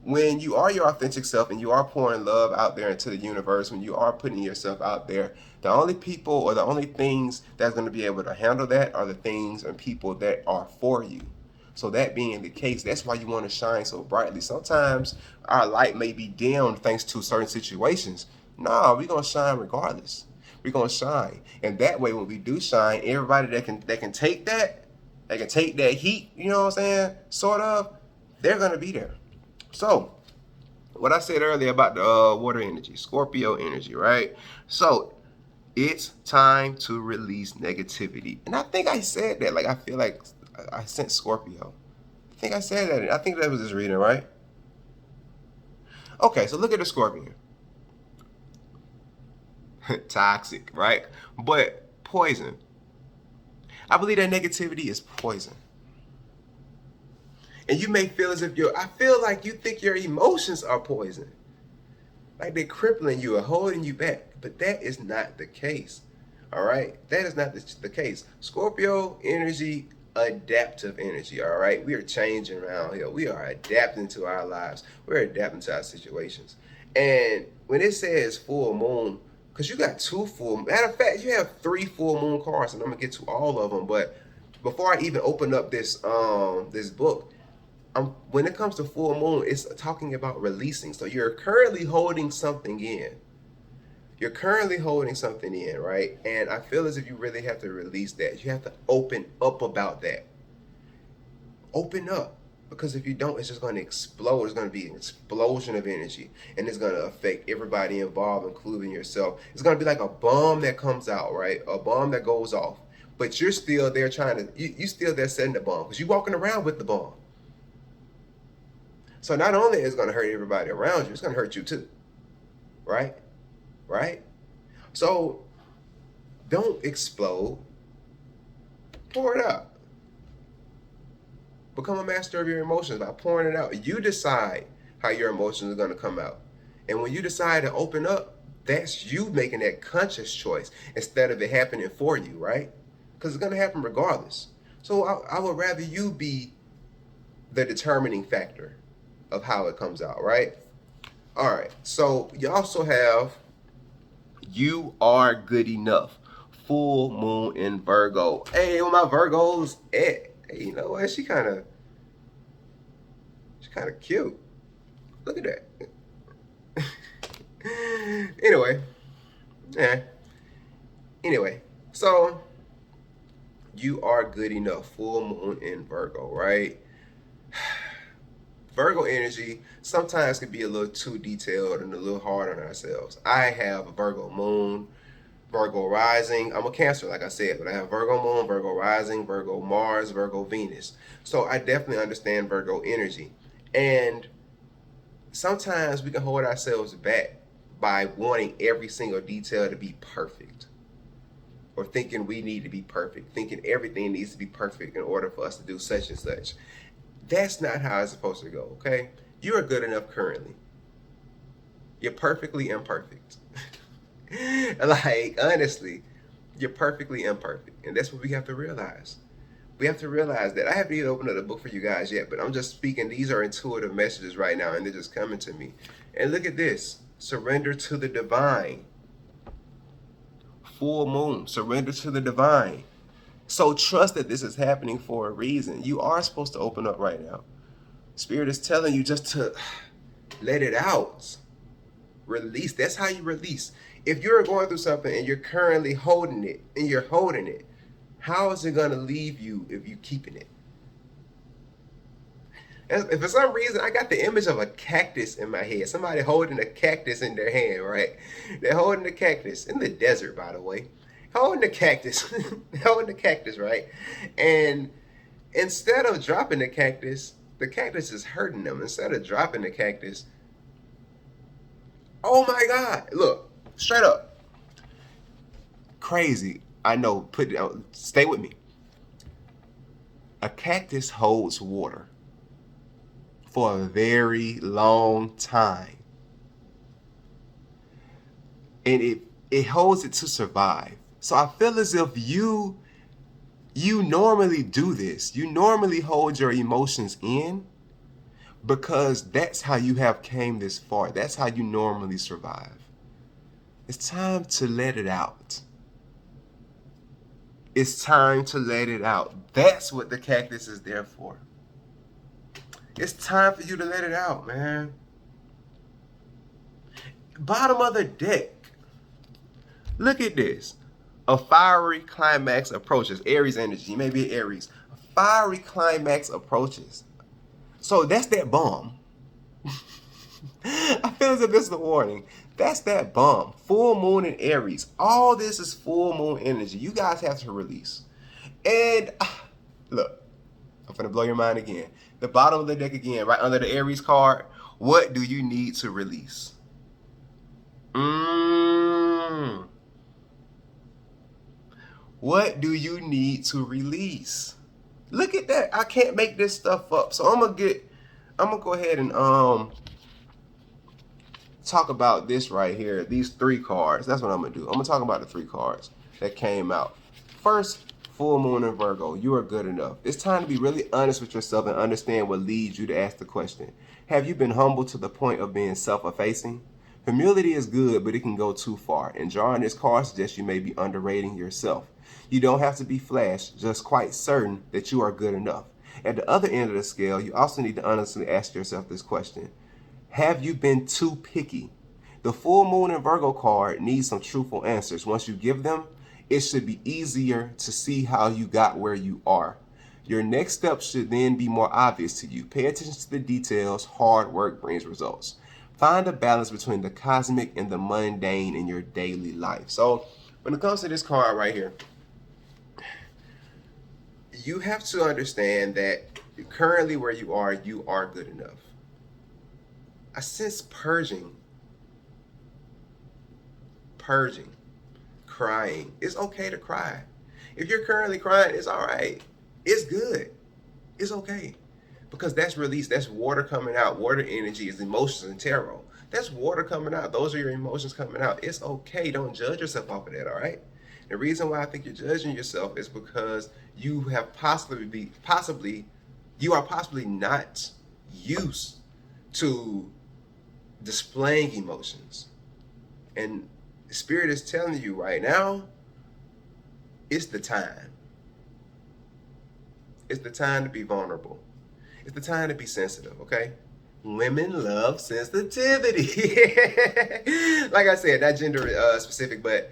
[SPEAKER 1] When you are your authentic self and you are pouring love out there into the universe, when you are putting yourself out there, the only people or the only things that's going to be able to handle that are the things and people that are for you. So that being the case, that's why you want to shine so brightly. Sometimes our light may be dimmed thanks to certain situations. No, we're going to shine regardless. We're going to shine. And that way, when we do shine, everybody that can take that, they can take that heat, you know what I'm saying, sort of, they're going to be there. So, what I said earlier about the water energy, Scorpio energy, right? So, it's time to release negativity. And I think I said that. Like, I feel like I sent Scorpio. I think I said that. I think that was this reading, right? Okay, so look at the Scorpion. Toxic, right? But poison. I believe that negativity is poison. And you may feel as if I feel like you think your emotions are poison. Like they're crippling you or holding you back. But that is not the case. All right? That is not the case. Scorpio energy, adaptive energy. All right? We are changing around here. We are adapting to our lives. We're adapting to our situations. And when it says full moon, because you got matter of fact, you have 3 full moon cards, and I'm going to get to all of them. But before I even open up this book, when it comes to full moon, it's talking about releasing. So you're currently holding something in. You're currently holding something in, right? And I feel as if you really have to release that. You have to open up about that. Open up. Because if you don't, it's just going to explode. It's going to be an explosion of energy. And it's going to affect everybody involved, including yourself. It's going to be like a bomb that comes out, right? A bomb that goes off. But you're still there you're still there setting the bomb. Because you're walking around with the bomb. So not only is it going to hurt everybody around you, it's going to hurt you too. Right? Right? So don't explode. Pour it out. Become a master of your emotions by pouring it out. You decide how your emotions are going to come out. And when you decide to open up, that's you making that conscious choice instead of it happening for you, right? Because it's going to happen regardless. So I would rather you be the determining factor of how it comes out, right? All right. So you also have you are good enough. Full moon in Virgo. Hey, where my Virgos at? Hey, you know what? She's kind of cute. Look at that. Anyway. So you are good enough. Full moon in Virgo, right? Virgo energy sometimes can be a little too detailed and a little hard on ourselves. I have a Virgo moon, Virgo rising. I'm a Cancer, like I said, but I have Virgo moon, Virgo rising, Virgo Mars, Virgo Venus. So I definitely understand Virgo energy. And sometimes we can hold ourselves back by wanting every single detail to be perfect, or thinking we need to be perfect, thinking everything needs to be perfect in order for us to do such and such. That's not how it's supposed to go, okay? You are good enough currently. You're perfectly imperfect. Like, honestly, you're perfectly imperfect. And that's what we have to realize. We have to realize that. I haven't even opened up the book for you guys yet, but I'm just speaking. These are intuitive messages right now, and they're just coming to me. And look at this. Surrender to the divine. Full moon. Surrender to the divine. So trust that this is happening for a reason. You are supposed to open up right now. Spirit is telling you just to let it out. Release. That's how you release. If you're going through something and you're currently holding it, how is it going to leave you if you're keeping it? And for some reason, I got the image of a cactus in my head. Somebody holding a cactus in their hand, right? They're holding the cactus in the desert, by the way. Holding the cactus, holding the cactus, right? And instead of dropping the cactus is hurting them. Instead of dropping the cactus, oh my God, look, straight up. Crazy. I know, put it out, stay with me. A cactus holds water for a very long time. And it holds it to survive. So I feel as if you normally do this. You normally hold your emotions in because that's how you have came this far. That's how you normally survive. It's time to let it out. It's time to let it out. That's what the cactus is there for. It's time for you to let it out, man. Bottom of the deck. Look at this. A fiery climax approaches. Aries energy. Maybe Aries. A fiery climax approaches. So that's that bomb. I feel as if this is a warning. That's that bomb. Full moon in Aries. All this is full moon energy. You guys have to release. And look, I'm going to blow your mind again. The bottom of the deck again, right under the Aries card. What do you need to release? What do you need to release? Look at that. I can't make this stuff up. So I'm gonna go ahead and talk about this right here. These 3 cards. That's what I'm gonna do. I'm gonna talk about the 3 cards that came out. First, full moon in Virgo. You are good enough. It's time to be really honest with yourself and understand what leads you to ask the question. Have you been humble to the point of being self-effacing? Humility is good, but it can go too far. And drawing this card suggests you may be underrating yourself. You don't have to be flash, just quite certain that you are good enough. At the other end of the scale, you also need to honestly ask yourself this question. Have you been too picky? The full moon in Virgo card needs some truthful answers. Once you give them, it should be easier to see how you got where you are. Your next step should then be more obvious to you. Pay attention to the details. Hard work brings results. Find a balance between the cosmic and the mundane in your daily life. So when it comes to this card right here, you have to understand that currently where you are good enough. I sense purging, crying. It's okay to cry. If you're currently crying, it's all right. It's good. It's okay. Because that's release. That's water coming out. Water energy is emotions and tarot. That's water coming out. Those are your emotions coming out. It's okay. Don't judge yourself off of that, all right? The reason why I think you're judging yourself is because you have possibly not used to displaying emotions. And the Spirit is telling you right now, it's the time. It's the time to be vulnerable. It's the time to be sensitive, okay? Women love sensitivity. Like I said, not gender specific, but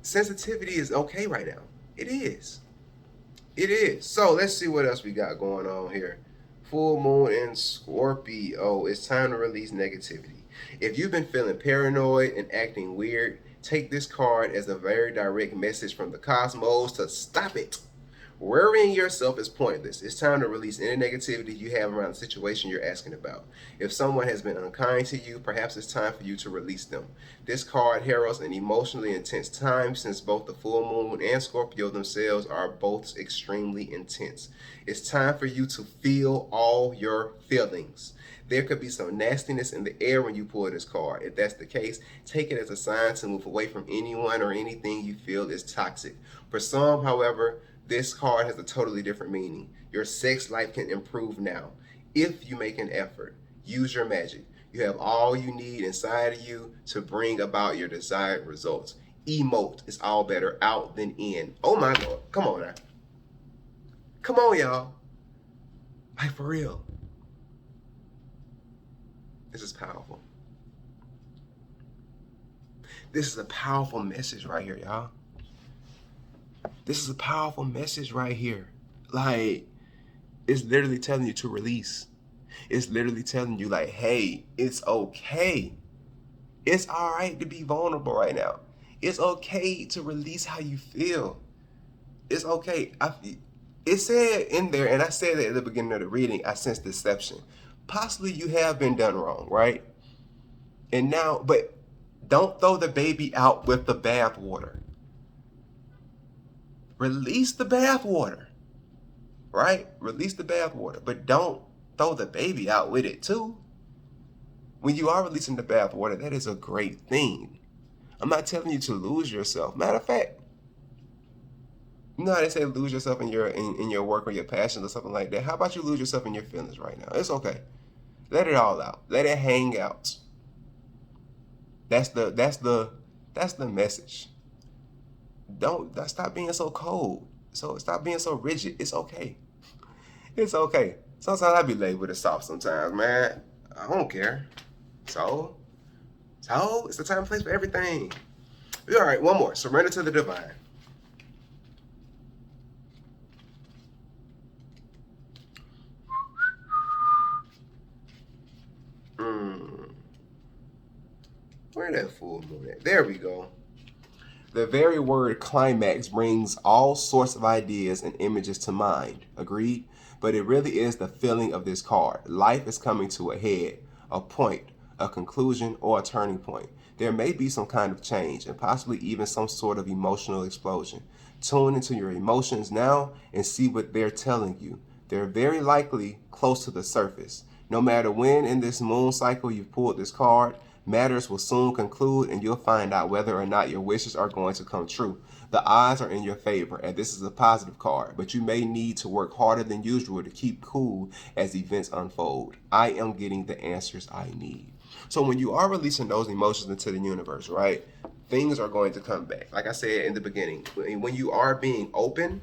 [SPEAKER 1] sensitivity is okay right now. It is. It is. So let's see what else we got going on here. Full moon in Scorpio. It's time to release negativity. If you've been feeling paranoid and acting weird, take this card as a very direct message from the cosmos to stop it. Worrying yourself is pointless. It's time to release any negativity you have around the situation you're asking about. If someone has been unkind to you, perhaps it's time for you to release them. This card heralds an emotionally intense time since both the full moon and Scorpio themselves are both extremely intense. It's time for you to feel all your feelings. There could be some nastiness in the air when you pull this card. If that's the case, take it as a sign to move away from anyone or anything you feel is toxic. For some, however, this card has a totally different meaning. Your sex life can improve now if you make an effort. Use your magic. You have all you need inside of you to bring about your desired results. Emote. It's all better out than in. Oh my Lord. Come on now. Come on, y'all. Like, for real. This is powerful. This is a powerful message right here, y'all. This is a powerful message right here. Like, it's literally telling you to release. It's literally telling you, like, hey, it's okay. It's all right to be vulnerable right now. It's okay to release how you feel. It's okay. It said in there, and I said that at the beginning of the reading, I sense deception. Possibly you have been done wrong, right? And now, but don't throw the baby out with the bathwater. Release the bathwater, right? Release the bathwater, but don't throw the baby out with it too. When you are releasing the bathwater, that is a great thing. I'm not telling you to lose yourself. Matter of fact, you know how they say lose yourself in your work or your passions or something like that? How about you lose yourself in your feelings right now? It's okay. Let it all out. Let it hang out. That's the message. Don't stop being so cold. So stop being so rigid. It's okay. It's okay. Sometimes I be labeled as soft sometimes, man. I don't care. So it's the time and place for everything. All right, one more. Surrender to the divine. Where that full moon at? There we go. The very word climax brings all sorts of ideas and images to mind. Agreed? But it really is the feeling of this card. Life is coming to a head, a point, a conclusion, or a turning point. There may be some kind of change and possibly even some sort of emotional explosion. Tune into your emotions now and see what they're telling you. They're very likely close to the surface. No matter when in this moon cycle you've pulled this card, matters will soon conclude and you'll find out whether or not your wishes are going to come true. The odds are in your favor, and this is a positive card, but you may need to work harder than usual to keep cool as events unfold. I am getting the answers I need. So when you are releasing those emotions into the universe, right, things are going to come back. Like I said in the beginning, when you are being open,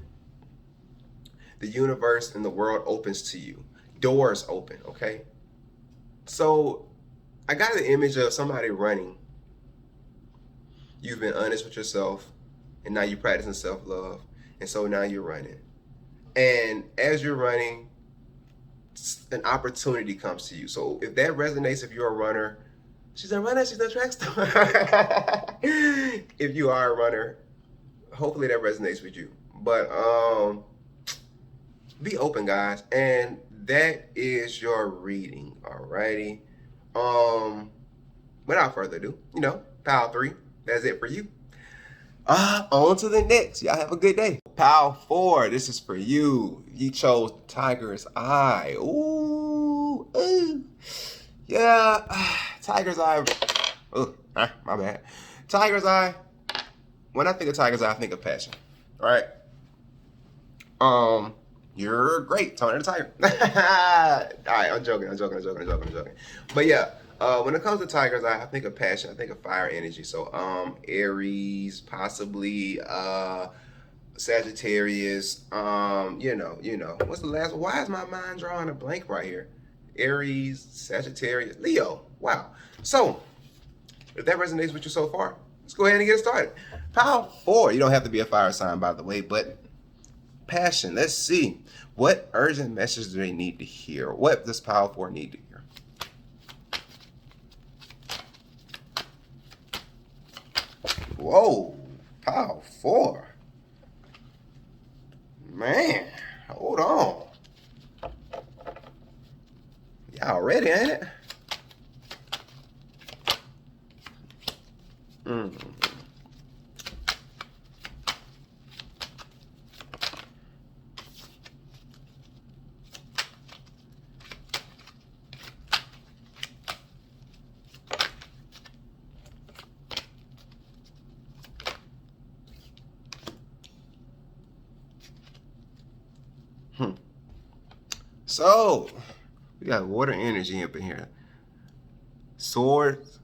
[SPEAKER 1] the universe and the world opens to you. Doors open, okay? So I got an image of somebody running. You've been honest with yourself, and now you're practicing self-love, and so now you're running. And as you're running, an opportunity comes to you. So if that resonates, if you're a runner, she's a runner, she's a track star. If you are a runner, hopefully that resonates with you. But be open, guys. And that is your reading, alrighty? Without further ado, pile 3, that's it for you. On to the next. Y'all have a good day. Pile 4, this is for you. You chose Tiger's Eye. Ooh. Yeah. Tiger's Eye. My bad. Tiger's Eye. When I think of Tiger's Eye, I think of passion. All right. You're great, Tony the Tiger. All right, I'm joking. But yeah, when it comes to Tiger's Eye, I think of passion. I think of fire energy. So Aries, possibly Sagittarius. What's the last one? Why is my mind drawing a blank right here? Aries, Sagittarius, Leo. Wow. So if that resonates with you so far, let's go ahead and get started. Power 4. You don't have to be a fire sign, by the way, but passion. Let's see. What urgent message do they need to hear? What does Power 4 need to hear? Whoa. Power 4. Man, hold on. Y'all ready, ain't it? So, we got water energy up in here. Swords,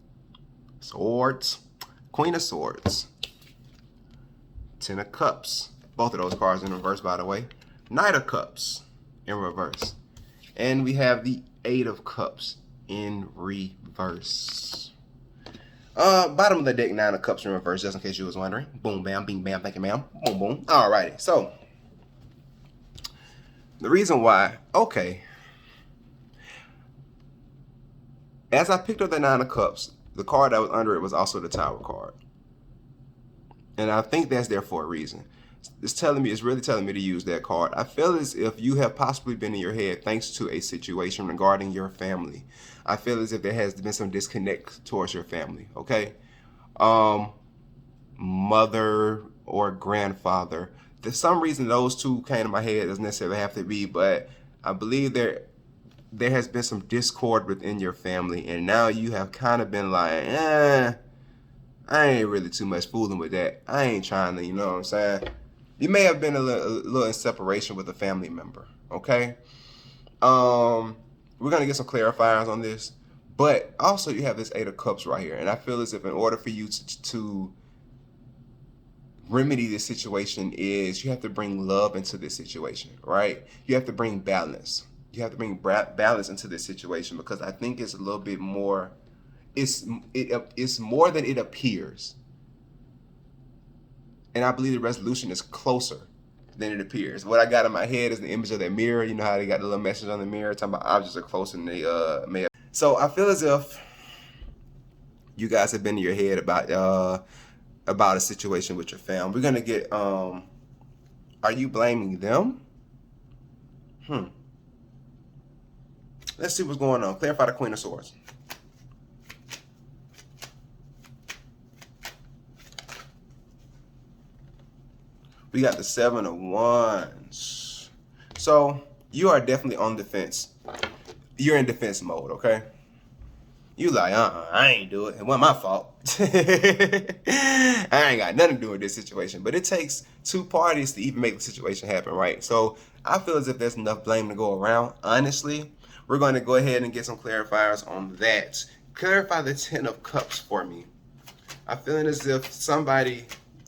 [SPEAKER 1] Queen of Swords, Ten of Cups. Both of those cards in reverse, by the way. Knight of Cups in reverse. And we have the Eight of Cups in reverse. Bottom of the deck, Nine of Cups in reverse, just in case you was wondering. Boom, bam, bing, bam, thank you, ma'am. Boom, boom. Alrighty, so the reason why, okay. As I picked up the Nine of Cups, the card that was under it was also the Tower card. And I think that's there for a reason. It's really telling me to use that card. I feel as if you have possibly been in your head thanks to a situation regarding your family. I feel as if there has been some disconnect towards your family, okay? Mother or grandfather. For some reason, those two came to my head. It doesn't necessarily have to be, but I believe there has been some discord within your family, and now you have kind of been like, I ain't really too much fooling with that. I ain't trying to, you know what I'm saying? You may have been a little in separation with a family member, okay? We're going to get some clarifiers on this, but also you have this Eight of Cups right here, and I feel as if in order for you to remedy this situation is you have to bring love into this situation, right? You have to bring balance. You have to bring balance into this situation, because I think it's a little bit more, it's more than it appears. And I believe the resolution is closer than it appears. What I got in my head is the image of that mirror. You know how they got the little message on the mirror talking about objects are closer than they may have. So I feel as if you guys have been in your head about a situation with your family. We're gonna get are you blaming them? Let's see what's going on. Clarify the Queen of Swords. We got the Seven of Wands. So you are definitely on defense. You're in defense mode, okay? You like, I ain't do it. It wasn't my fault. I ain't got nothing to do with this situation. But it takes two parties to even make the situation happen, right? So I feel as if there's enough blame to go around. Honestly, we're going to go ahead and get some clarifiers on that. Clarify the Ten of Cups for me. I'm feeling as if somebody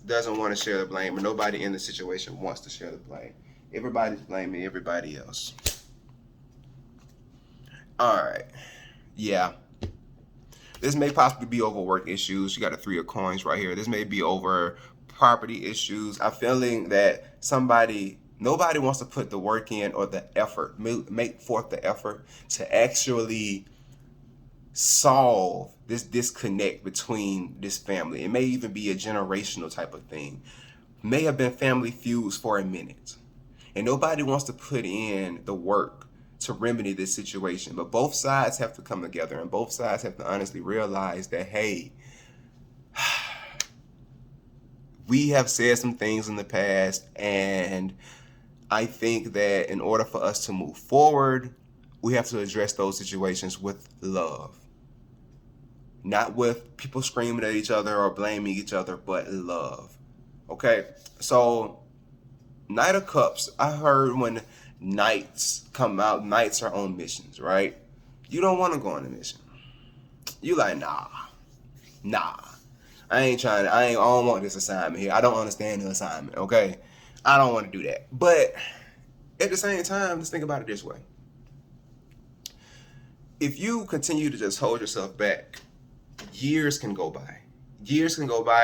[SPEAKER 1] doesn't want to share the blame, or nobody in the situation wants to share the blame. Everybody's blaming everybody else. All right. Yeah. This may possibly be over work issues. You got a Three of Coins right here. This may be over property issues. I'm feeling that nobody wants to put the work in or the effort, make forth the effort to actually solve this disconnect between this family. It may even be a generational type of thing. May have been family feuds for a minute. And nobody wants to put in the work to remedy this situation. But both sides have to come together, and both sides have to honestly realize that, hey, we have said some things in the past, and I think that in order for us to move forward, we have to address those situations with love. Not with people screaming at each other or blaming each other, but love. Okay? So, Knight of Cups. I heard when knights come out, knights are on missions, right? You don't want to go on a mission. You like, nah. I don't want this assignment here. I don't understand the assignment, okay? I don't want to do that. But at the same time, let's think about it this way. If you continue to just hold yourself back, years can go by.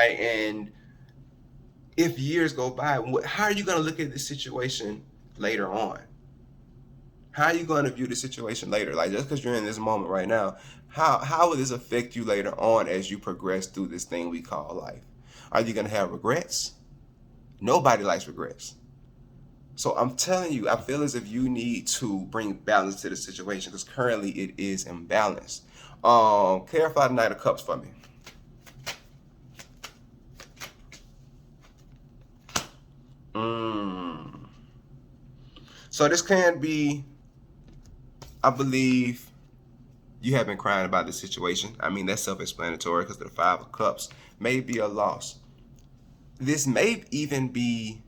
[SPEAKER 1] And if years go by, how are you going to look at this situation later on? How are you going to view the situation later? Like, just because you're in this moment right now, how will this affect you later on as you progress through this thing we call life? Are you going to have regrets? Nobody likes regrets. So I'm telling you, I feel as if you need to bring balance to the situation because currently it is imbalanced. Clarify the Knight of Cups for me. So this can be, I believe, you have been crying about this situation. I mean, that's self-explanatory because the Five of Cups may be a loss. This may even be,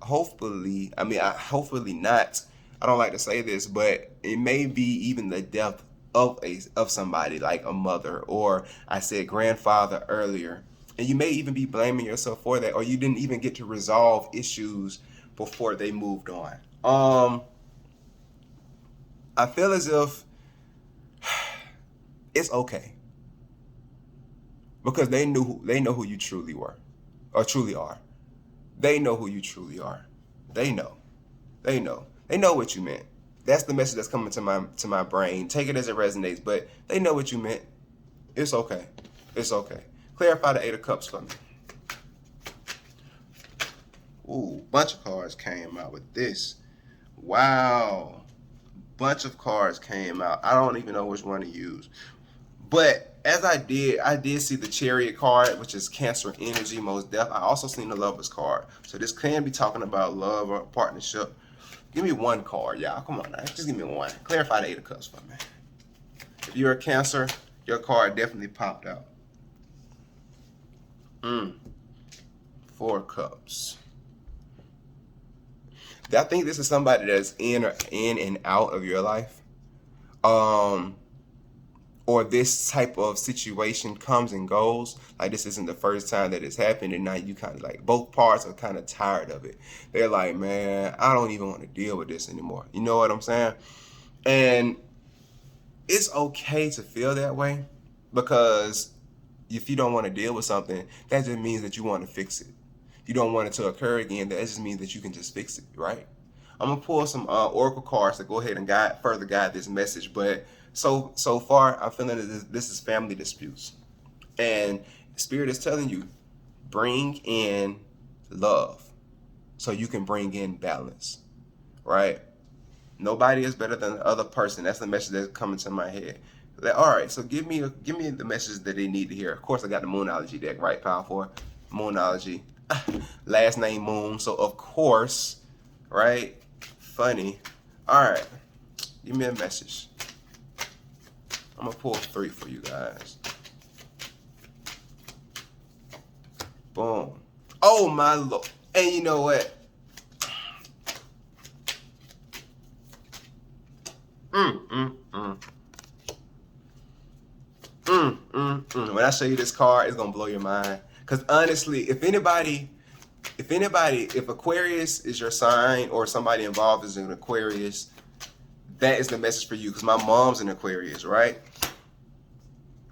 [SPEAKER 1] hopefully, hopefully not. I don't like to say this, but it may be even the death of somebody, like a mother, or I said grandfather earlier. And you may even be blaming yourself for that, or you didn't even get to resolve issues before they moved on. I feel as if it's okay because they know who you truly were or truly are. They know who you truly are. They know what you meant. That's the message that's coming to my brain. Take it as it resonates, but they know what you meant. It's okay. It's okay. Clarify the Eight of Cups for me. Ooh, bunch of cards came out with this. Wow. Bunch of cards came out. I don't even know which one to use. But as I did see the Chariot card, which is Cancer energy, most definitely. I also seen the Lover's card. So this can be talking about love or partnership. Give me one card, y'all. Come on now. Just give me one. Clarify the Eight of Cups for me. If you're a Cancer, your card definitely popped out. Four of Cups. I think this is somebody that's in and out of your life. Or this type of situation comes and goes. Like, this isn't the first time that it's happened, and now you kind of like, both parts are kind of tired of it. They're like, man, I don't even want to deal with this anymore. You know what I'm saying? And it's okay to feel that way, because if you don't want to deal with something, that just means that you want to fix it. You don't want it to occur again. That just means that you can just fix it, right? I'm gonna pull some oracle cards to go ahead and further guide this message. But so far, I'm feeling that this is family disputes, and Spirit is telling you, bring in love, so you can bring in balance, right? Nobody is better than the other person. That's the message that's coming to my head. Like, all right, so give me the message that they need to hear. Of course, I got the Moonology deck, right? Power 4, Moonology, last name Moon. So of course, right? Funny. All right, give me a message. I'm gonna pull 3 for you guys. Boom. Oh my Lord. And you know what? When I show you this card, it's gonna blow your mind. Because honestly, if Aquarius is your sign, or somebody involved is an Aquarius, that is the message for you. Because my mom's an Aquarius, right?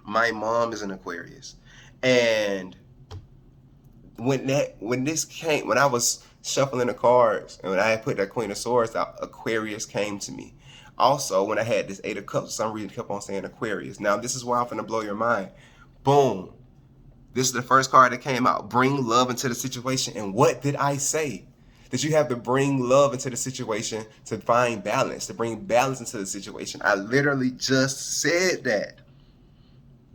[SPEAKER 1] My mom is an Aquarius. And when I was shuffling the cards, and when I had put that Queen of Swords out, Aquarius came to me. Also, when I had this Eight of Cups, for some reason, kept on saying Aquarius. Now, this is why I'm finna blow your mind. Boom. This is the first card that came out. Bring love into the situation. And what did I say? That you have to bring love into the situation to find balance, to bring balance into the situation. I literally just said that.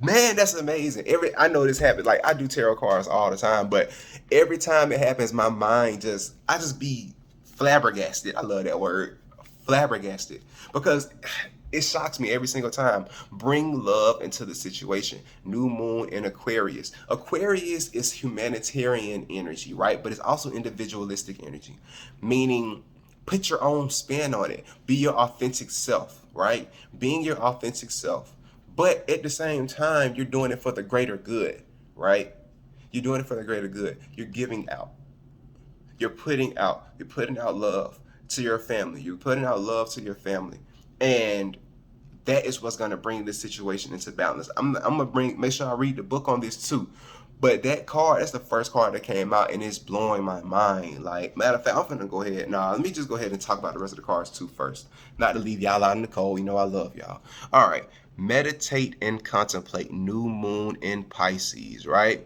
[SPEAKER 1] Man, that's amazing. I know this happens. Like, I do tarot cards all the time, but every time it happens, my mind I just be flabbergasted. I love that word, flabbergasted, because it shocks me every single time. Bring love into the situation. New moon in Aquarius. Aquarius is humanitarian energy, right? But it's also individualistic energy, meaning put your own spin on it. Be your authentic self, right? Being your authentic self. But at the same time, you're doing it for the greater good, right? You're doing it for the greater good. You're giving out. You're putting out love to your family. You're putting out love to your family. And that is what's going to bring this situation into balance. I'm going to make sure I read the book on this too. But that card, that's the first card that came out, and it's blowing my mind. Like, matter of fact, I'm gonna go ahead. Nah, let me just go ahead and talk about the rest of the cards too first. Not to leave y'all out in the cold. You know I love y'all. All right. Meditate and contemplate. New moon in Pisces, right?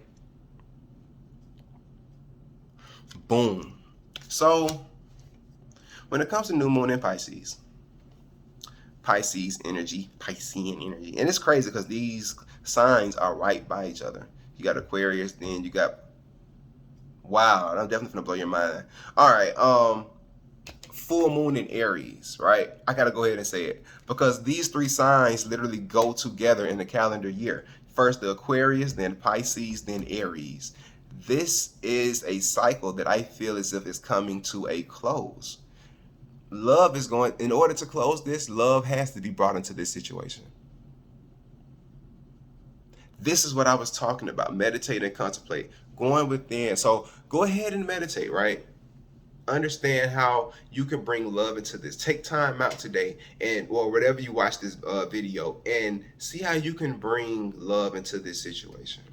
[SPEAKER 1] Boom. So, when it comes to new moon in Pisces, Piscean energy, and it's crazy because these signs are right by each other. You got Aquarius, then you got, wow, I'm definitely gonna blow your mind. All right, full moon in Aries, right? I gotta go ahead and say it because these three signs literally go together in the calendar year. First the Aquarius, then Pisces, then Aries. This is a cycle that I feel as if it's coming to a close. Love is going, in order to close this, love has to be brought into this situation. This is what I was talking about. Meditate and contemplate. Going within. So go ahead and meditate, right? Understand how you can bring love into this. Take time out today and or whatever you watch this video and see how you can bring love into this situation.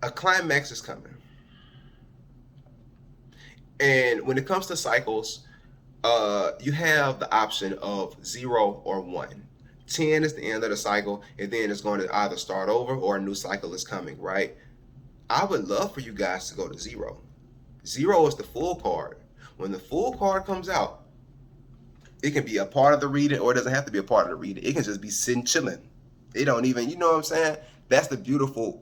[SPEAKER 1] A climax is coming. And when it comes to cycles, you have the option of 0 or 1. 10 is the end of the cycle, and then it's going to either start over or a new cycle is coming, right? I would love for you guys to go to 0. 0 is the full card. When the full card comes out, it can be a part of the reading or it doesn't have to be a part of the reading. It can just be sitting chilling. It don't even, you know what I'm saying? That's the beautiful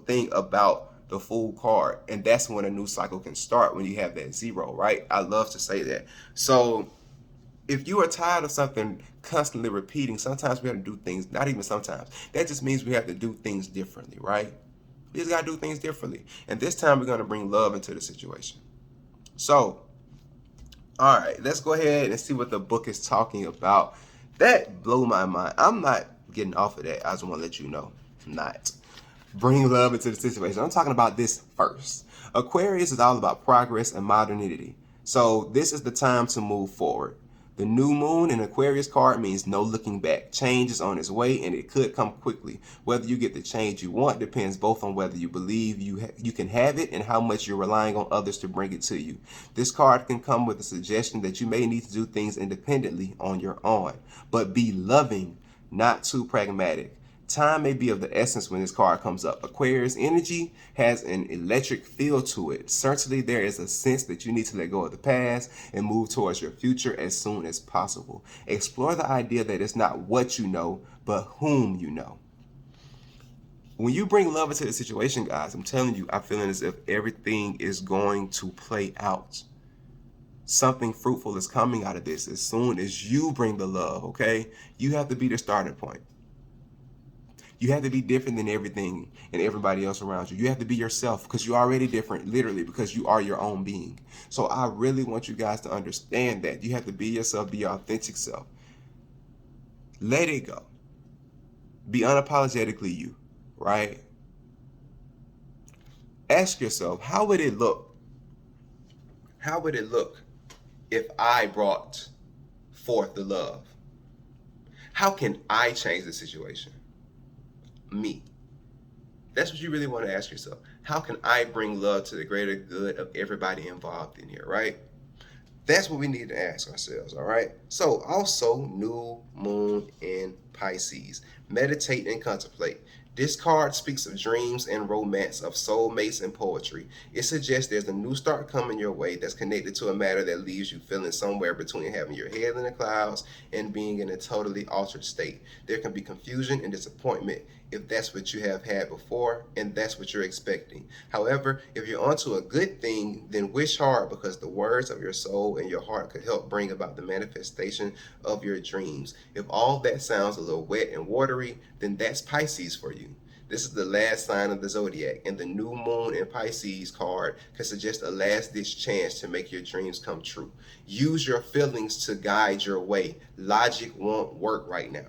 [SPEAKER 1] thing about the full card, and that's when a new cycle can start, when you have that 0, right? I love to say that. So if you are tired of something constantly repeating, sometimes we have to do things, not even sometimes, that just means we have to do things differently, right? We just got to do things differently, and this time we're going to bring love into the situation. So all right, let's go ahead and see what the book is talking about. That blew my mind. I'm not getting off of that. I just want to let you know, I'm not. Bring love into the situation. I'm talking about this first. Aquarius is all about progress and modernity. So this is the time to move forward. The new moon in Aquarius card means no looking back. Change is on its way and it could come quickly. Whether you get the change you want depends both on whether you believe you can have it and how much you're relying on others to bring it to you. This card can come with a suggestion that you may need to do things independently on your own, but be loving, not too pragmatic. Time may be of the essence when this card comes up. Aquarius energy has an electric feel to it. Certainly there is a sense that you need to let go of the past and move towards your future as soon as possible. Explore the idea that it's not what you know, but whom you know. When you bring love into the situation, guys, I'm telling you, I'm feeling as if everything is going to play out. Something fruitful is coming out of this as soon as you bring the love, okay? You have to be the starting point. You have to be different than everything and everybody else around you. You have to be yourself because you're already different, literally, because you are your own being. So I really want you guys to understand that. You have to be yourself, be your authentic self. Let it go. Be unapologetically you, right? Ask yourself, how would it look? How would it look if I brought forth the love? How can I change the situation? Me. That's what you really want to ask yourself. How can I bring love to the greater good of everybody involved in here, right? That's what we need to ask ourselves, all right? So also, new moon in Pisces. Meditate and contemplate. This card speaks of dreams and romance, of soulmates and poetry. It suggests there's a new start coming your way that's connected to a matter that leaves you feeling somewhere between having your head in the clouds and being in a totally altered state. There can be confusion and disappointment if that's what you have had before and that's what you're expecting. However, if you're onto a good thing, then wish hard, because the words of your soul and your heart could help bring about the manifestation of your dreams. If all that sounds a little wet and watery, then that's Pisces for you. This is the last sign of the zodiac, and the new moon in Pisces card can suggest a last-ditch chance to make your dreams come true. Use your feelings to guide your way. Logic won't work right now.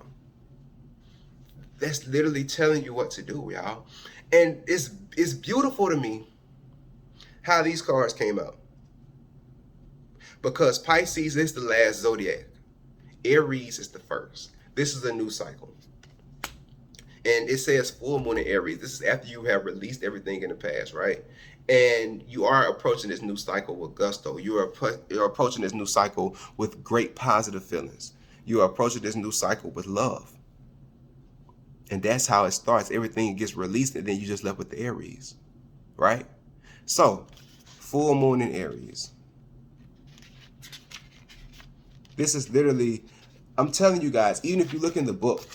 [SPEAKER 1] That's literally telling you what to do, y'all. And it's beautiful to me how these cards came out, because Pisces is the last zodiac. Aries is the first. This is a new cycle. And it says full moon in Aries. This is after you have released everything in the past, right? And you are approaching this new cycle with gusto. You're approaching this new cycle with great positive feelings. You are approaching this new cycle with love. And that's how it starts. Everything gets released, and then you just left with the Aries, right? So, full moon in Aries. This is literally, I'm telling you guys, even if you look in the book,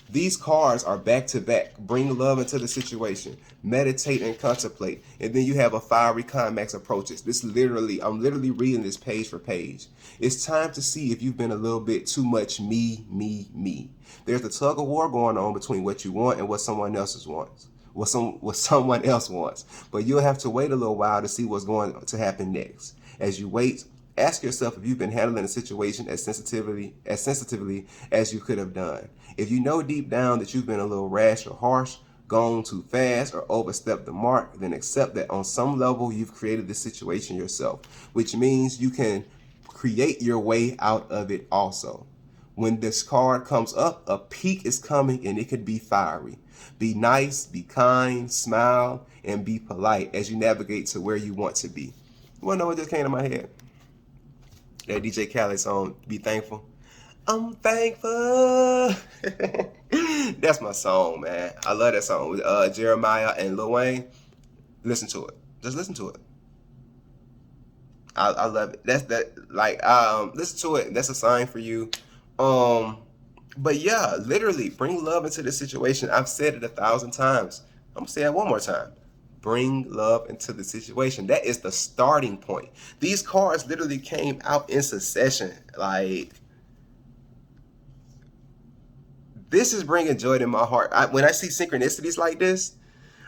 [SPEAKER 1] these cards are back to back. Bring love into the situation. Meditate and contemplate. And then you have a fiery climax approaches. I'm literally reading this page for page. It's time to see if you've been a little bit too much me, me, me. There's a tug of war going on between what you want and what someone else wants. What someone else wants. But you'll have to wait a little while to see what's going to happen next. As you wait, ask yourself if you've been handling the situation as sensitively as you could have done. If you know deep down that you've been a little rash or harsh, gone too fast, or overstepped the mark, then accept that on some level you've created this situation yourself, which means you can create your way out of it also. When this card comes up, a peak is coming and it could be fiery. Be nice, be kind, smile, and be polite as you navigate to where you want to be. You wanna know what just came to my head? That DJ Khaled song, Be Thankful. I'm thankful. That's my song, man. I love that song with Jeremiah and Lil Wayne. Listen to it. Just listen to it. I love it. Listen to it. That's a sign for you. But yeah, literally bring love into the situation. I've said it 1,000 times. I'm gonna say it one more time. Bring love into the situation. That is the starting point. These cards literally came out in succession. Like, this is bringing joy to my heart. When I see synchronicities like this,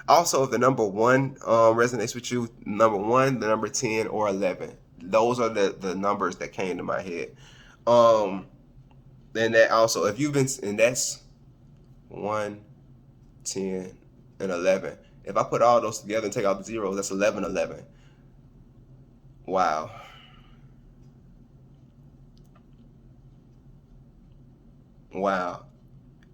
[SPEAKER 1] also if the number 1 resonates with you, number 1, the number 10, or 11. Those are the numbers that came to my head. Then that also, if you've been, and that's 1, 10, and 11. If I put all those together and take out the zeros, that's 11, 11. Wow. Wow.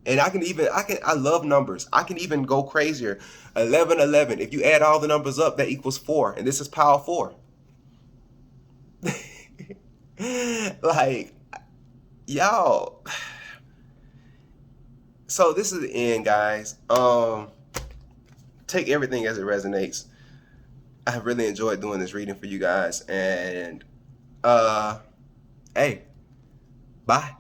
[SPEAKER 1] And I love numbers. I can even go crazier. 11, 11. If you add all the numbers up, that equals 4. And this is power 4. Like, y'all. So this is the end, guys. Take everything as it resonates. I have really enjoyed doing this reading for you guys. And, hey, bye.